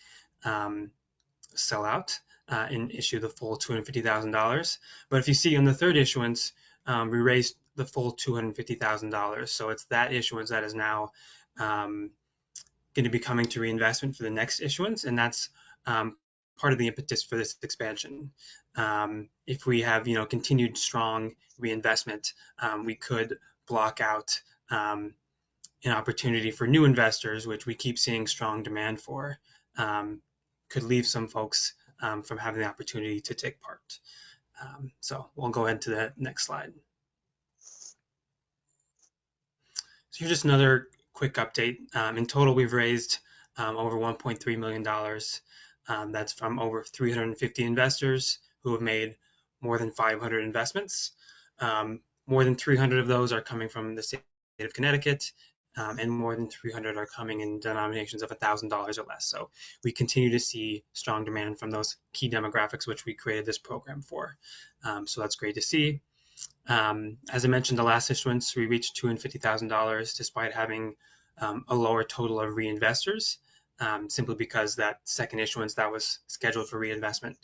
Speaker 18: sell out and issue the full $250,000. But if you see on the 3rd issuance, we raised the full $250,000. So it's that issuance that is now going to be coming to reinvestment for the next issuance, and that's part of the impetus for this expansion. If we have, continued strong reinvestment, we could block out an opportunity for new investors, which we keep seeing strong demand for, could leave some folks from having the opportunity to take part. So we'll go ahead to the next slide. So here's just another quick update. In total, we've raised over $1.3 million. That's from over 350 investors who have made more than 500 investments. More than 300 of those are coming from the state of Connecticut, and more than 300 are coming in denominations of $1,000 or less. So we continue to see strong demand from those key demographics which we created this program for. So that's great to see. As I mentioned, the last issuance, we reached $250,000 despite having a lower total of reinvestors. simply because that second issuance that was scheduled for reinvestment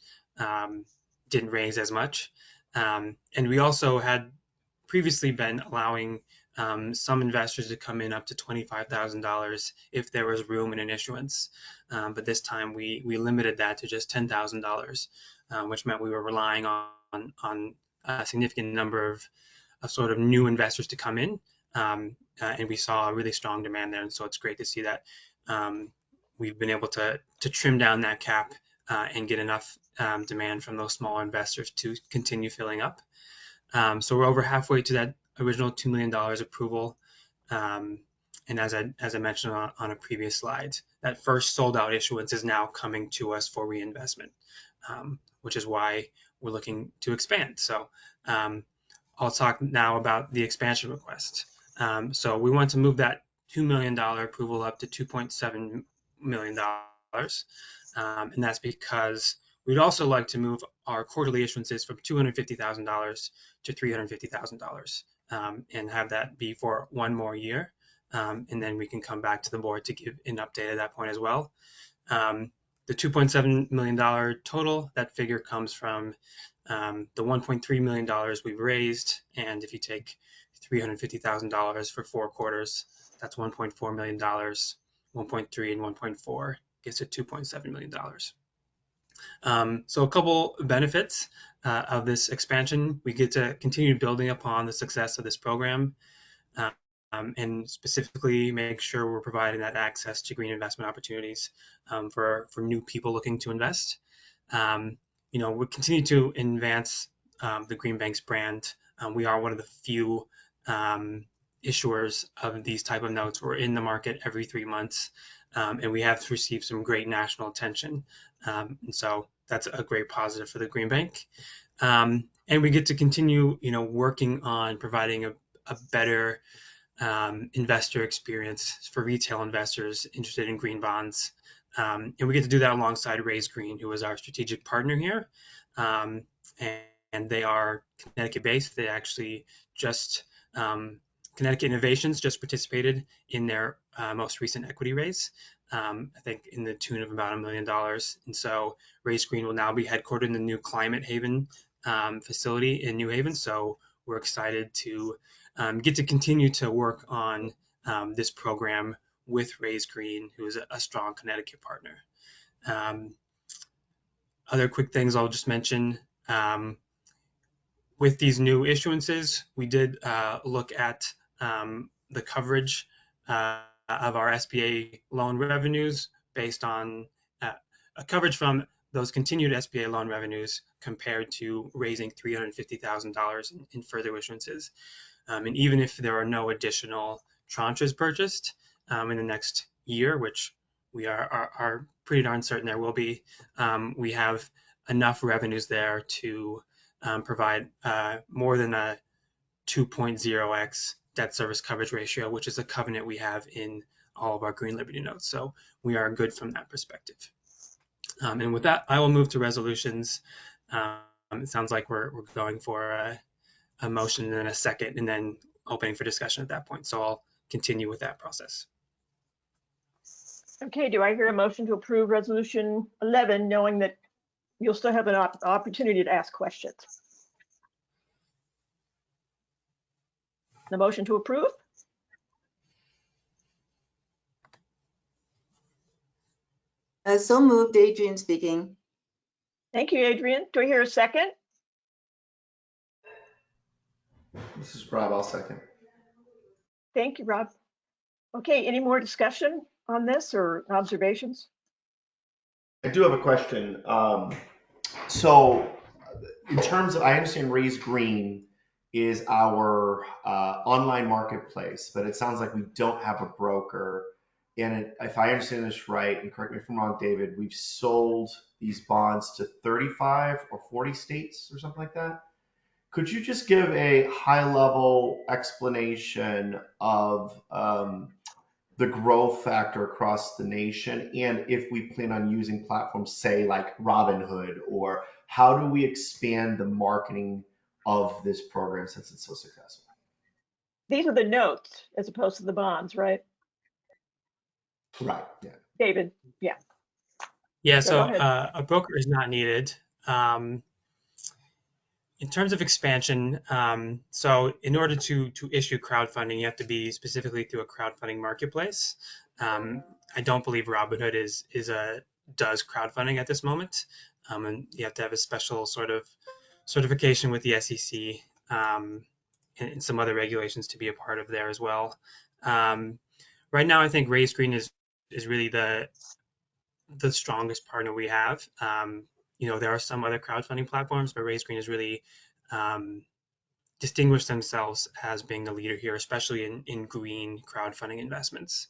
Speaker 18: didn't raise as much. And we also had previously been allowing some investors to come in up to $25,000 if there was room in an issuance. But this time we limited that to just $10,000, which meant we were relying on a significant number of sort of new investors to come in. And we saw a really strong demand there. And so it's great to see that we've been able to trim down that cap and get enough demand from those smaller investors to continue filling up. So we're over halfway to that original $2 million approval. And as I mentioned on a previous slide, that first sold out issuance is now coming to us for reinvestment, which is why we're looking to expand. So I'll talk now about the expansion request. So we want to move that $2 million approval up to $2.7 million. And that's because we'd also like to move our quarterly issuances from $250,000 to $350,000 and have that be for one more year. And then we can come back to the board to give an update at that point as well. The $2.7 million total, that figure comes from the $1.3 million we've raised. And if you take $350,000 for 4 quarters, that's $1.4 million, 1.3 and 1.4 gets to $2.7 million. So a couple benefits of this expansion. We get to continue building upon the success of this program and specifically make sure we're providing that access to green investment opportunities for new people looking to invest. We continue to advance the Green Bank's brand. We are one of the few issuers of these type of notes. We're in the market every 3 months, and we have received some great national attention. And so that's a great positive for the Green Bank. And we get to continue, working on providing a better investor experience for retail investors interested in green bonds. And we get to do that alongside Raise Green, who is our strategic partner here. And they are Connecticut based. They actually just, Connecticut Innovations just participated in their most recent equity raise, I think in the tune of about $1 million. And so Raise Green will now be headquartered in the new Climate Haven facility in New Haven. So we're excited to get to continue to work on this program with Raise Green, who is a strong Connecticut partner. Other quick things I'll just mention. With these new issuances, we did look at the coverage of our SBA loan revenues based on a coverage from those continued SBA loan revenues compared to raising $350,000 in further issuances. And even if there are no additional tranches purchased in the next year, which we are pretty darn certain there will be, we have enough revenues there to provide more than a 2.0x debt service coverage ratio, which is a covenant we have in all of our Green Liberty notes. So we are good from that perspective. And with that, I will move to resolutions. It sounds like we're going for a motion and then a second and then opening for discussion at that point. So I'll continue with that process.
Speaker 2: Okay, do I hear a motion to approve resolution 11, knowing that you'll still have an opportunity to ask questions? The motion to approve?
Speaker 11: So moved, Adrian speaking.
Speaker 2: Thank you, Adrian. Do I hear a second?
Speaker 13: This is Rob, I'll second.
Speaker 2: Thank you, Rob. Okay, any more discussion on this or observations?
Speaker 13: I do have a question. So in terms of, I understand Raise Green is our online marketplace, but it sounds like we don't have a broker. And if I understand this right, and correct me if I'm wrong, David, we've sold these bonds to 35 or 40 states or something like that. Could you just give a high-level explanation of the growth factor across the nation, and if we plan on using platforms, say, like Robinhood, or how do we expand the marketing of this program since it's so successful?
Speaker 2: These are the notes as opposed to the bonds, right?
Speaker 13: Right, yeah.
Speaker 2: David, yeah.
Speaker 18: Yeah,
Speaker 2: So go
Speaker 18: so
Speaker 2: ahead.
Speaker 18: a broker is not needed. In terms of expansion, so in order to issue crowdfunding, you have to be specifically through a crowdfunding marketplace. I don't believe Robinhood does crowdfunding at this moment, and you have to have a special sort of certification with the SEC, and some other regulations to be a part of there as well. Right now, I think Raise Green is really the strongest partner we have. There are some other crowdfunding platforms, but Raise Green has really distinguished themselves as being the leader here, especially in green crowdfunding investments.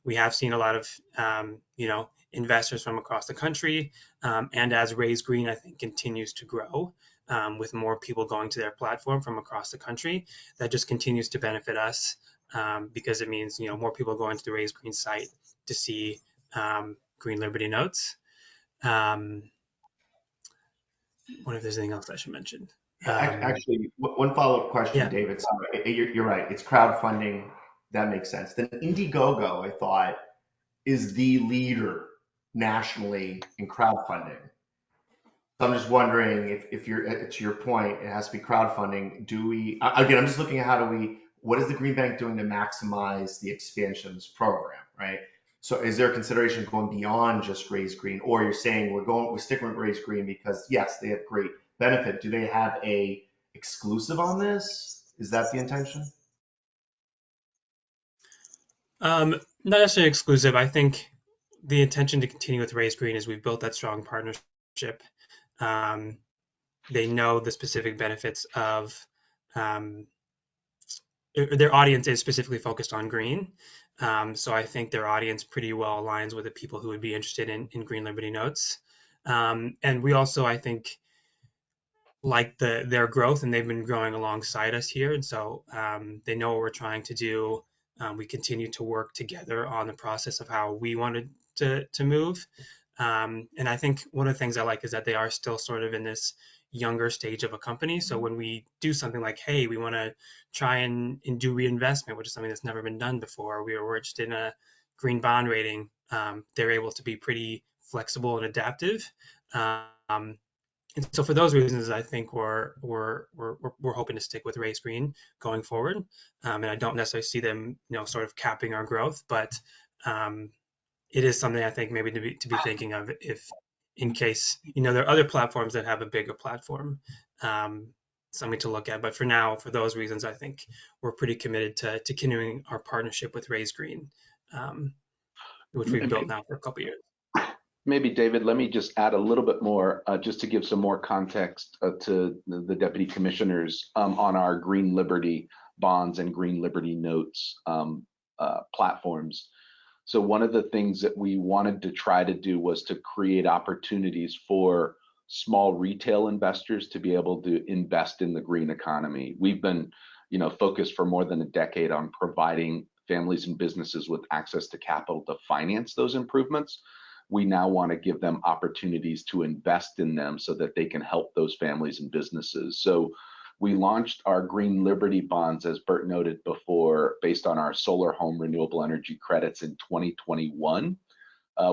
Speaker 18: We have seen a lot of investors from across the country, and as Raise Green, I think, continues to grow with more people going to their platform from across the country, that just continues to benefit us because it means more people going to the Raise Green site to see Green Liberty notes. Wonder if there's anything else I should mention.
Speaker 13: Actually, one follow-up question,
Speaker 18: Yeah.
Speaker 13: David. Sorry, you're right. It's crowdfunding. That makes sense. Then Indiegogo, I thought, is the leader nationally in crowdfunding. So I'm just wondering if you're, to your point, it has to be crowdfunding. Again, I'm just looking at what is the Green Bank doing to maximize the expansion of this program, right? So is there a consideration going beyond just Raise Green, or you're saying we're sticking with Raise Green because yes, they have great benefit. Do they have a exclusive on this? Is that the intention?
Speaker 18: Not necessarily exclusive. I think the intention to continue with Raise Green is we've built that strong partnership. They know the specific benefits of their audience is specifically focused on green. So I think their audience pretty well aligns with the people who would be interested in Green Liberty Notes. And we also, I think, like their growth, and they've been growing alongside us here. And so they know what we're trying to do. We continue to work together on the process of how we wanted to move. And I think one of the things I like is that they are still sort of in this younger stage of a company. So when we do something like, hey, we want to try and do reinvestment, which is something that's never been done before, we're interested in a green bond rating, they're able to be pretty flexible and adaptive. And so for those reasons, I think we're hoping to stick with Raise Green going forward. And I don't necessarily see them, sort of capping our growth, but it is something I think maybe to be thinking of if, in case, there are other platforms that have a bigger platform, something to look at. But for now, for those reasons, I think we're pretty committed to continuing our partnership with Raise Green, which we've built now for a couple of years.
Speaker 3: Maybe, David, let me just add a little bit more, just to give some more context to the deputy commissioners on our Green Liberty bonds and Green Liberty notes platforms. So one of the things that we wanted to try to do was to create opportunities for small retail investors to be able to invest in the green economy. We've been, focused for more than a decade on providing families and businesses with access to capital to finance those improvements. We now want to give them opportunities to invest in them so that they can help those families and businesses. So we launched our Green Liberty bonds, as Bert noted before, based on our solar home renewable energy credits in 2021.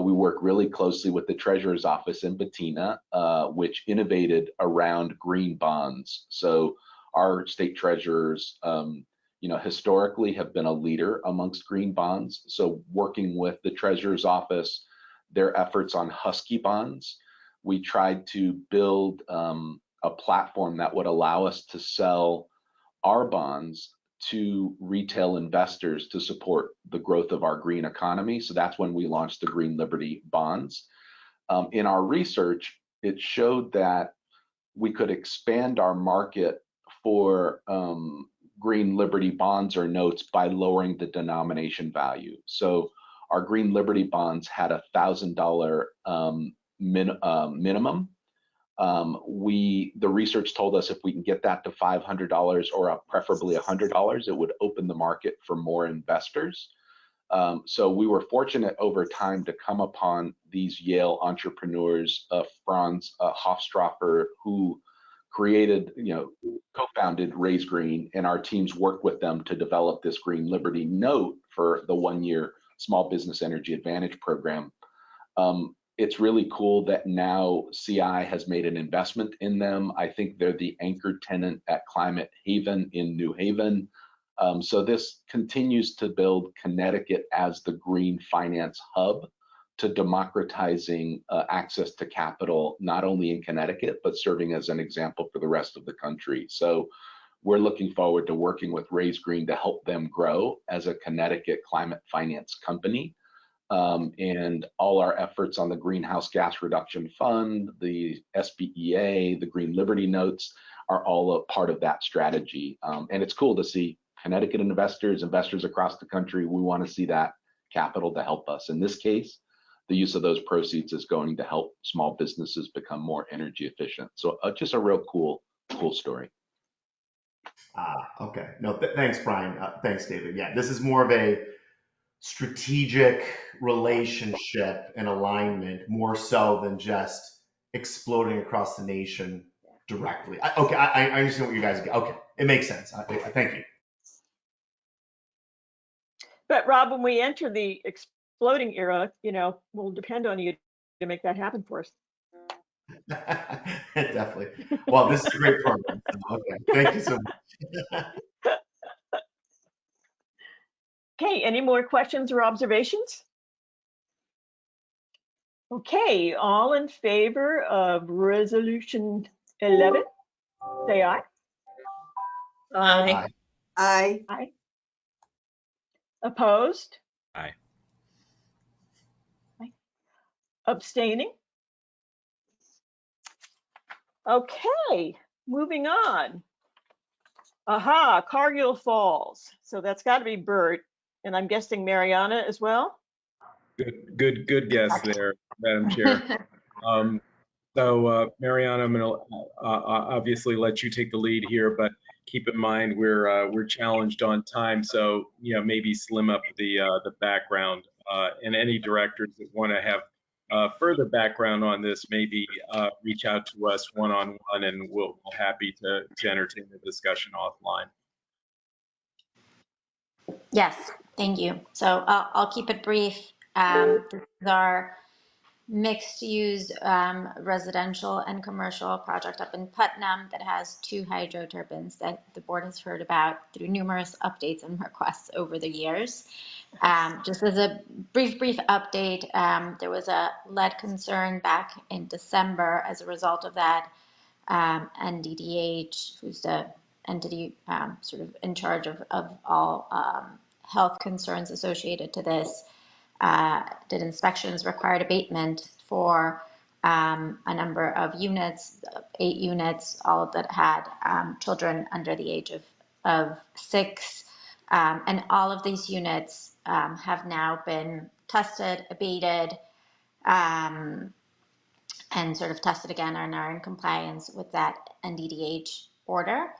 Speaker 3: We work really closely with the Treasurer's Office in Bettina, which innovated around green bonds. So our state treasurers, historically have been a leader amongst green bonds. So working with the Treasurer's Office, their efforts on Husky bonds, we tried to build a platform that would allow us to sell our bonds to retail investors to support the growth of our green economy. So that's when we launched the Green Liberty bonds. In our research, it showed that we could expand our market for Green Liberty bonds or notes by lowering the denomination value. So our Green Liberty bonds had $1,000 minimum. The research told us if we can get that to $500 or preferably $100, it would open the market for more investors. So we were fortunate over time to come upon these Yale entrepreneurs, Franz Hofstraffer, who created, co-founded Raise Green, and our teams worked with them to develop this Green Liberty note for the 1-year Small Business Energy Advantage program. It's really cool that now CI has made an investment in them. I think they're the anchor tenant at Climate Haven in New Haven. So this continues to build Connecticut as the green finance hub to democratizing access to capital, not only in Connecticut, but serving as an example for the rest of the country. So we're looking forward to working with Raise Green to help them grow as a Connecticut climate finance company. And all our efforts on the Greenhouse Gas Reduction Fund, the SBEA, the Green Liberty Notes are all a part of that strategy. And it's cool to see Connecticut investors across the country. We want to see that capital to help us. In this case, the use of those proceeds is going to help small businesses become more energy efficient. So just a real cool story.
Speaker 13: Okay. No, thanks, Brian. Thanks, David. Yeah, this is more of a strategic relationship and alignment, more so than just exploding across the nation directly. I understand what you guys get. Okay, it makes sense. Thank you.
Speaker 2: But Rob, when we enter the exploding era, we'll depend on you to make that happen for us.
Speaker 13: Definitely. Well, this is a great program. Okay, thank you so much.
Speaker 2: Okay, any more questions or observations? Okay, all in favor of resolution 11, say aye.
Speaker 12: Aye.
Speaker 11: Aye.
Speaker 2: Aye. Opposed?
Speaker 4: Aye.
Speaker 2: Aye. Abstaining? Okay, moving on. Aha, Cargill Falls. So that's got to be Bert, and I'm guessing Mariana as well.
Speaker 9: Good guess there, Madam Chair. So Mariana, I'm going to obviously let you take the lead here, but keep in mind we're challenged on time, so maybe slim up the background. And any directors that want to have further background on this, maybe reach out to us one-on-one, and we'll be happy to entertain the discussion offline.
Speaker 15: Yes, thank you. So I'll keep it brief. This is our mixed-use residential and commercial project up in Putnam that has 2 hydro turbines that the board has heard about through numerous updates and requests over the years. Just as a brief update, there was a lead concern back in December. As a result of that, NDDH, who's the entity sort of in charge of all health concerns associated to this, did inspections, required abatement for a number of units, 8 units, all of that had children under the age of 6. And all of these units have now been tested, abated, and sort of tested again and are in compliance with that NDDH order.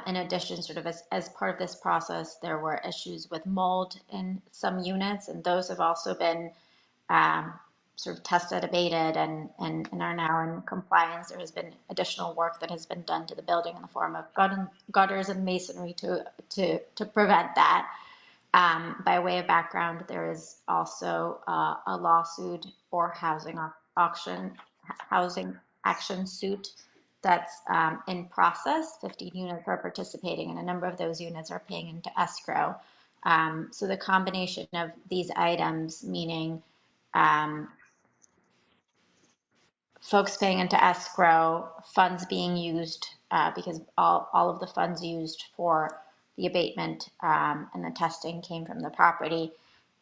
Speaker 15: In addition, sort of as part of this process, there were issues with mold in some units, and those have also been sort of tested, abated, and are now in compliance. There has been additional work that has been done to the building in the form of gutters and masonry to prevent that. By way of background, there is also a lawsuit or housing action suit that's in process. 15 units are participating, and a number of those units are paying into escrow. So the combination of these items, meaning folks paying into escrow, funds being used because all of the funds used for the abatement and the testing came from the property,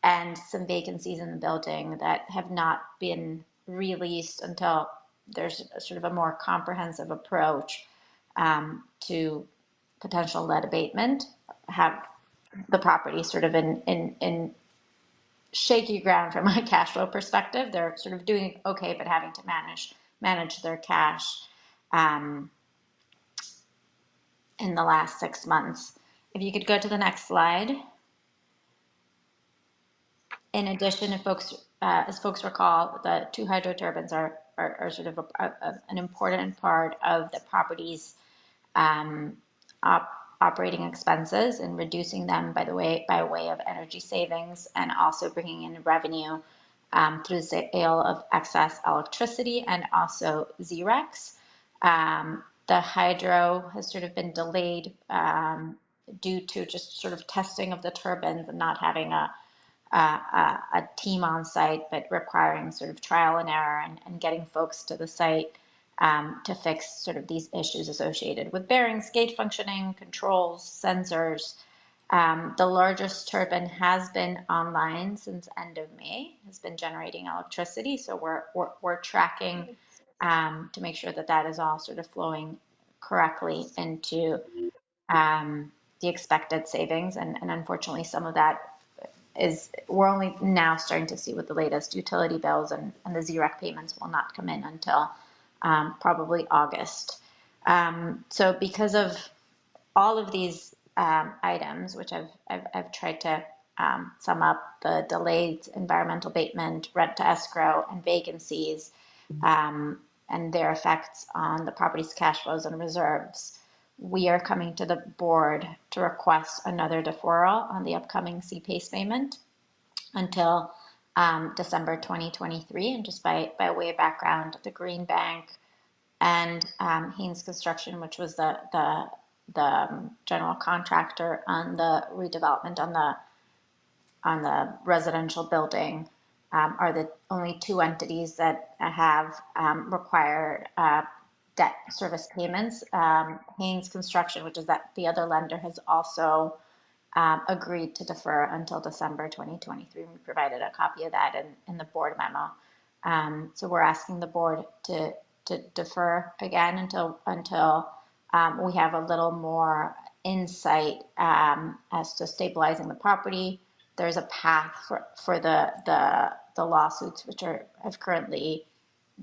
Speaker 15: and some vacancies in the building that have not been released until there's sort of a more comprehensive approach to potential lead abatement, have the property sort of in shaky ground from a cash flow perspective. They're sort of doing okay, but having to manage their cash in the last 6 months. If you could go to the next slide. In addition, if as folks recall, the 2 hydro turbines are sort of an important part of the property's operating expenses and reducing them by way of energy savings, and also bringing in revenue through the sale of excess electricity and also ZRECs. The hydro has sort of been delayed due to just sort of testing of the turbines and not having a team on site, but requiring sort of trial and error and getting folks to the site to fix sort of these issues associated with bearings, gauge functioning, controls, sensors. The largest turbine has been online since end of May, has been generating electricity. So we're tracking to make sure that that is all sort of flowing correctly into the expected savings. And unfortunately, some of that we're only now starting to see with the latest utility bills, and the ZREC payments will not come in until probably August. So because of all of these items, which I've tried to sum up, the delayed environmental abatement, rent to escrow, and vacancies, and their effects on the property's cash flows and reserves, we are coming to the board to request another deferral on the upcoming CPACE payment until December 2023. And just by way of background, the Green Bank and Haynes Construction, which was the general contractor on the redevelopment on the residential building, are the only two entities that have required debt service payments. Haynes Construction, which is the other lender, has also agreed to defer until December 2023. We provided a copy of that in the board memo. So we're asking the board to defer again until we have a little more insight as to stabilizing the property. There's a path for the lawsuits, which have currently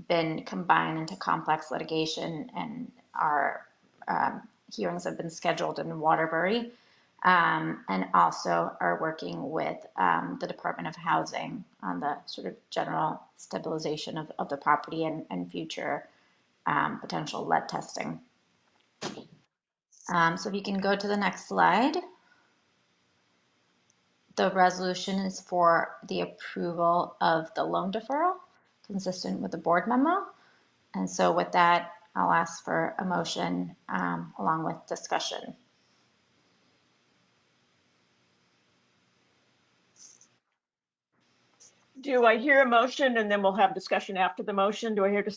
Speaker 15: been combined into complex litigation, and our hearings have been scheduled in Waterbury, and also are working with the Department of Housing on the sort of general stabilization of the property and future potential lead testing. So if you can go to the next slide. The resolution is for the approval of the loan deferral, consistent with the board memo. And so with that, I'll ask for a motion along with discussion.
Speaker 2: Do I hear a motion, and then we'll have discussion after the motion? Do I hear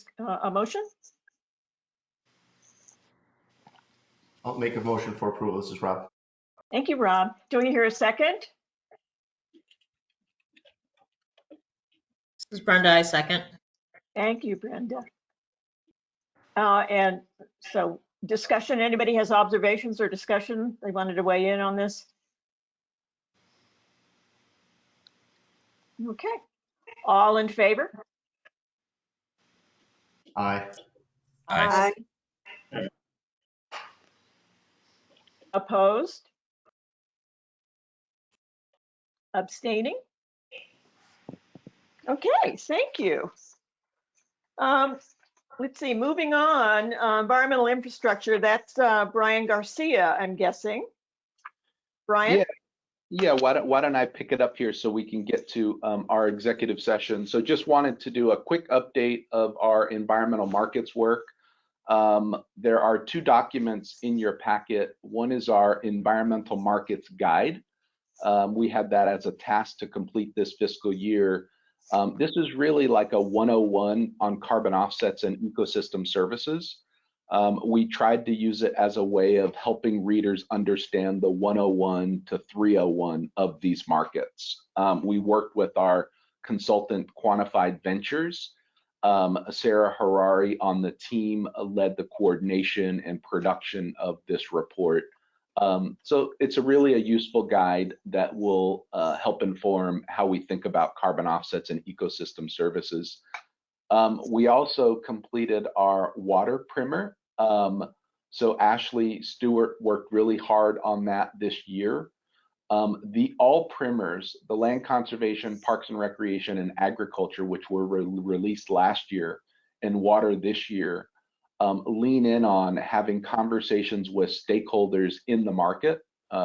Speaker 2: a motion?
Speaker 13: I'll make a motion for approval. This is Rob.
Speaker 2: Thank you, Rob. Do we hear a second?
Speaker 12: This is Brenda, I second.
Speaker 2: Thank you, Brenda. And so discussion, anybody has observations or discussion they wanted to weigh in on this? Okay, all in favor?
Speaker 13: Aye.
Speaker 11: Aye.
Speaker 2: Opposed? Abstaining? Okay, thank you. Let's see, moving on, environmental infrastructure, that's Brian Garcia, I'm guessing. Brian?
Speaker 3: Yeah. Why don't I pick it up here so we can get to our executive session. So just wanted to do a quick update of our environmental markets work. There are two documents in your packet. One is our environmental markets guide. We had that as a task to complete this fiscal year. This is really like a 101 on carbon offsets and ecosystem services. We tried to use it as a way of helping readers understand the 101 to 301 of these markets. We worked with our consultant Quantified Ventures. Sarah Harari on the team led the coordination and production of this report. So it's really a useful guide that will help inform how we think about carbon offsets and ecosystem services. We also completed our water primer. So Ashley Stewart worked really hard on that this year. The all primers, the land conservation, parks and recreation, and agriculture, which were released last year, and water this year, lean in on having conversations with stakeholders in the market,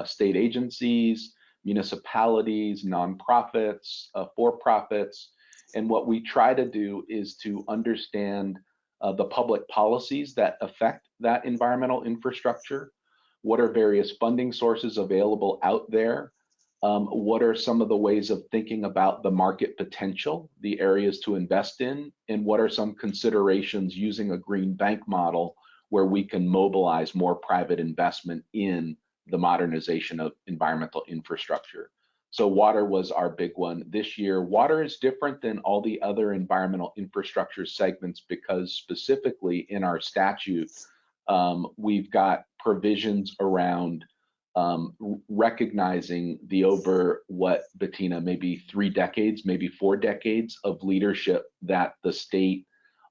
Speaker 3: state agencies, municipalities, nonprofits, for-profits. And what we try to do is to understand the public policies that affect that environmental infrastructure. What are various funding sources available out there? What are some of the ways of thinking about the market potential, the areas to invest in, and what are some considerations using a green bank model where we can mobilize more private investment in the modernization of environmental infrastructure. So water was our big one this year. Water is different than all the other environmental infrastructure segments because specifically in our statute, we've got provisions around recognizing the over what, Bettina, maybe 3 decades, maybe 4 decades of leadership that the state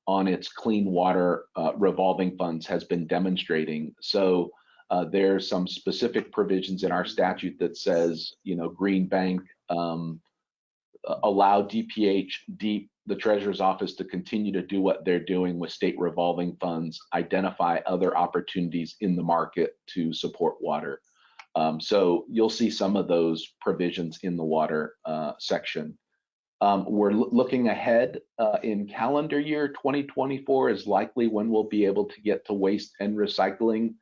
Speaker 3: on its clean water revolving funds has been demonstrating. So there's some specific provisions in our statute that says, Green Bank allow DPH, the Treasurer's Office, to continue to do what they're doing with state revolving funds, identify other opportunities in the market to support water. So you'll see some of those provisions in the water section. We're looking ahead in calendar year 2024 is likely when we'll be able to get to waste and recycling.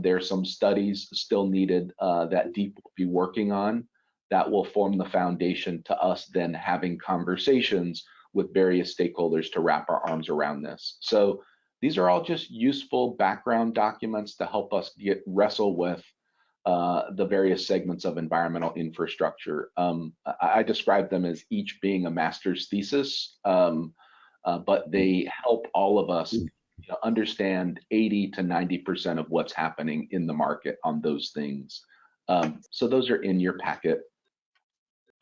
Speaker 3: There are some studies still needed that DEEP will be working on that will form the foundation to us then having conversations with various stakeholders to wrap our arms around this. So these are all just useful background documents to help us wrestle with the various segments of environmental infrastructure. I describe them as each being a master's thesis, but they help all of us understand 80 to 90% of what's happening in the market on those things. So those are in your packet.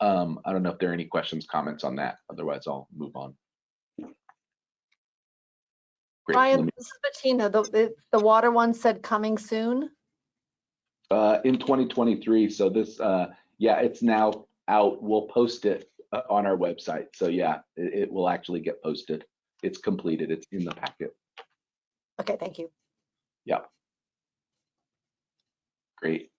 Speaker 3: I don't know if there are any questions, comments on that. Otherwise, I'll move on. Great.
Speaker 6: Brian, this is Bettina. The water one said coming soon.
Speaker 3: In 2023. So this, yeah, it's now out. We'll post it on our website. So yeah, it will actually get posted. It's completed. It's in the packet.
Speaker 6: Okay, thank you.
Speaker 3: Yeah. Great.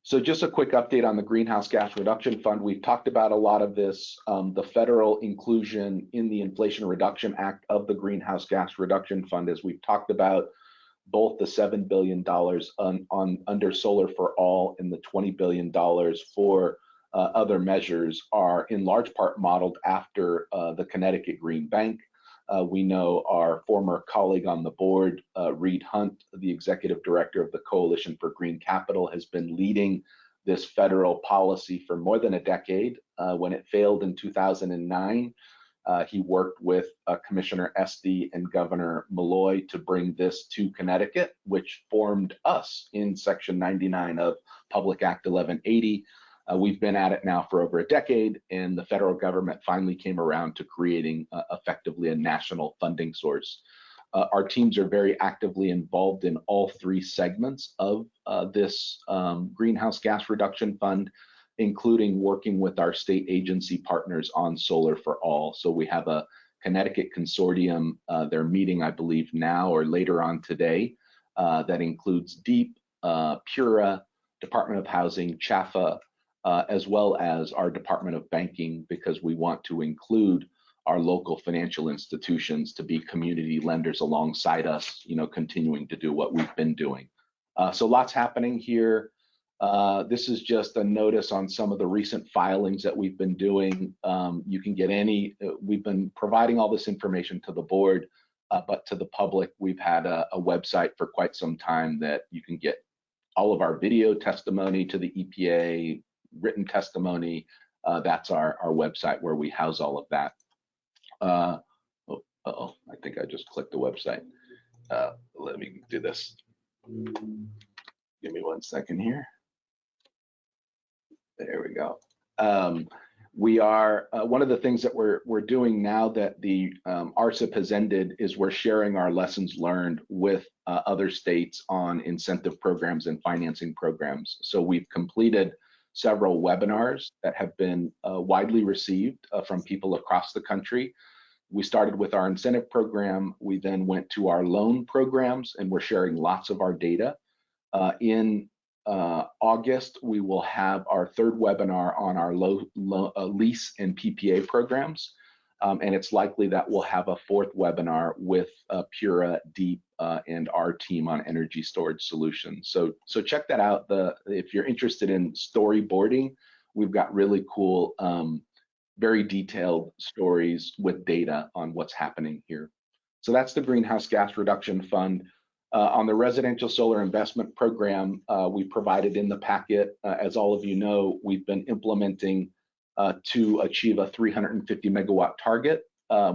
Speaker 3: So just a quick update on the Greenhouse Gas Reduction Fund. We've talked about a lot of this, the federal inclusion in the Inflation Reduction Act of the Greenhouse Gas Reduction Fund, as we've talked about, both the $7 billion under Solar for All and the $20 billion for other measures are in large part modeled after the Connecticut Green Bank. We know our former colleague on the board, Reed Hunt, the executive director of the Coalition for Green Capital, has been leading this federal policy for more than a decade. When it failed in 2009, he worked with Commissioner Esty and Governor Malloy to bring this to Connecticut, which formed us in Section 99 of Public Act 1180. We've been at it now for over a decade, and the federal government finally came around to creating effectively a national funding source. Our teams are very actively involved in all 3 segments of this Greenhouse Gas Reduction Fund, including working with our state agency partners on Solar for All. So we have a Connecticut consortium, they're meeting, I believe, now or later on today, that includes DEEP, PURA, Department of Housing, CHAFA, as well as our Department of Banking, because we want to include our local financial institutions to be community lenders alongside us, continuing to do what we've been doing. So lots happening here. This is just a notice on some of the recent filings that we've been doing. You can get we've been providing all this information to the board, but to the public, we've had a website for quite some time that you can get all of our video testimony to the EPA, written testimony. That's our website where we house all of that. I think I just clicked the website. Let me do this. Give me 1 second here. There we go. We are, one of the things that we're doing now that the RCIP has ended is we're sharing our lessons learned with other states on incentive programs and financing programs. So we've completed several webinars that have been widely received from people across the country. We started with our incentive program. We then went to our loan programs, and we're sharing lots of our data. In August, we will have our third webinar on our lease and PPA programs. And it's likely that we'll have a fourth webinar with Pura, Deep, and our team on energy storage solutions. So check that out. If you're interested in storyboarding, we've got really cool, very detailed stories with data on what's happening here. So that's the Greenhouse Gas Reduction Fund. On the Residential Solar Investment Program, we provided in the packet, as all of you know, we've been implementing to achieve a 350 megawatt target.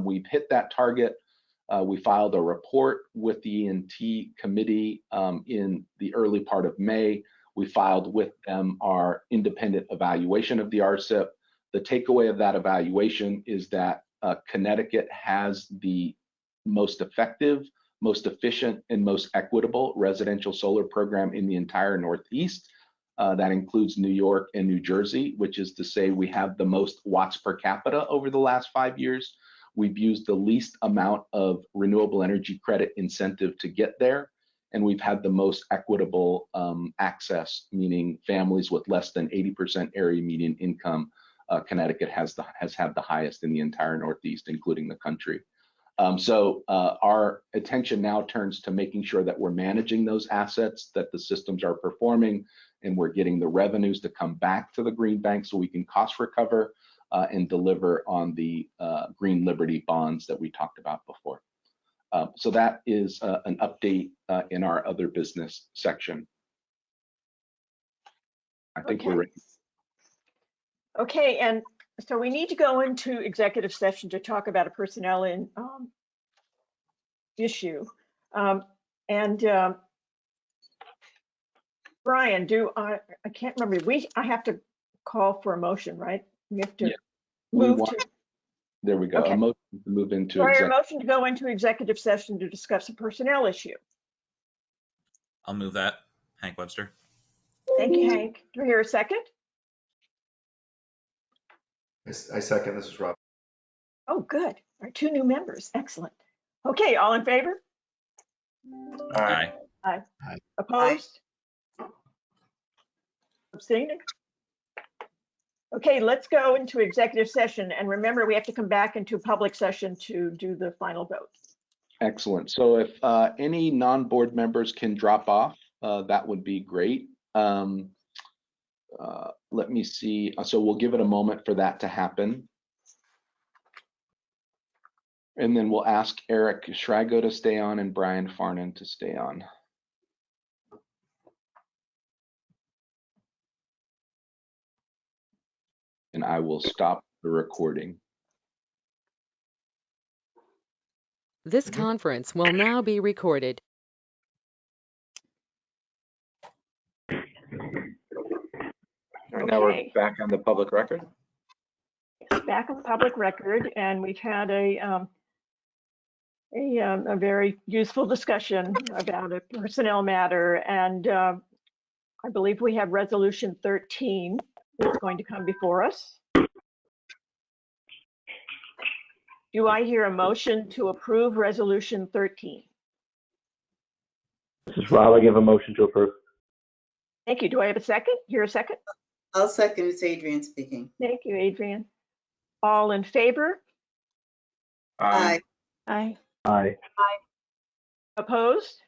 Speaker 3: We've hit that target. We filed a report with the E&T committee in the early part of May. We filed with them our independent evaluation of the RCIP. The takeaway of that evaluation is that Connecticut has the most effective, most efficient, and most equitable residential solar program in the entire Northeast. That includes New York and New Jersey, which is to say we have the most watts per capita over the last 5 years. We've used the least amount of renewable energy credit incentive to get there. And we've had the most equitable access, meaning families with less than 80% area median income. Connecticut has had the highest in the entire Northeast, including the country. So our attention now turns to making sure that we're managing those assets, that the systems are performing, and we're getting the revenues to come back to the Green Bank so we can cost recover and deliver on the Green Liberty bonds that we talked about before. So that is an update in our other business section. I think we're ready.
Speaker 2: Okay, and so we need to go into executive session to talk about a personnel issue. Brian, I can't remember. I have to call for a motion, right? We have to move to.
Speaker 3: There we go.
Speaker 2: Okay.
Speaker 3: A motion to move into
Speaker 2: Brian, a motion to go into executive session to discuss a personnel issue.
Speaker 4: I'll move that. Hank Webster.
Speaker 2: Thank you, Hank. Do we hear a second?
Speaker 13: I second. This is Rob.
Speaker 2: Oh, good. Our 2 new members. Excellent. Okay, all in favor?
Speaker 4: Aye.
Speaker 2: Aye.
Speaker 13: Aye.
Speaker 2: Opposed? Abstaining? Okay, let's go into executive session. And remember, we have to come back into public session to do the final vote.
Speaker 3: Excellent. So if any non-board members can drop off, that would be great. Let me see. So we'll give it a moment for that to happen. And then we'll ask Eric Schrago to stay on and Brian Farnan to stay on. And I will stop the recording.
Speaker 1: This conference will now be recorded.
Speaker 7: All right, now we're back on the public record.
Speaker 2: Back on the public record, and we've had a very useful discussion about a personnel matter, and I believe we have resolution 13 that's going to come before us. Do I hear a motion to approve resolution 13?
Speaker 19: This is Rob. I give a motion to approve.
Speaker 2: Thank you. Do I have a second? Hear a second?
Speaker 11: I'll second. It's Adrian speaking.
Speaker 2: Thank you, Adrian. All in favor?
Speaker 11: Aye.
Speaker 2: Aye.
Speaker 19: Aye.
Speaker 2: Opposed?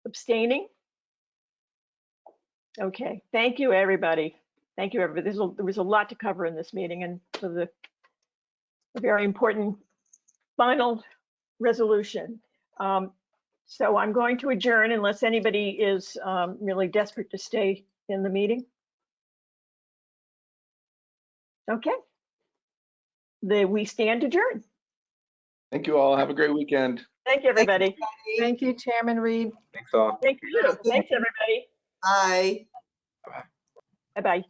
Speaker 2: Abstaining? Okay, thank you, everybody. Thank you, everybody. There was a lot to cover in this meeting, and for the very important final resolution. So I'm going to adjourn unless anybody is really desperate to stay in the meeting. Okay. We stand adjourned.
Speaker 3: Thank you all. Have a great weekend.
Speaker 2: Thank you, everybody.
Speaker 6: Thank you, Chairman Reed.
Speaker 7: Thanks all.
Speaker 2: Thank you. Thanks, everybody.
Speaker 11: Aye.
Speaker 2: Bye-bye.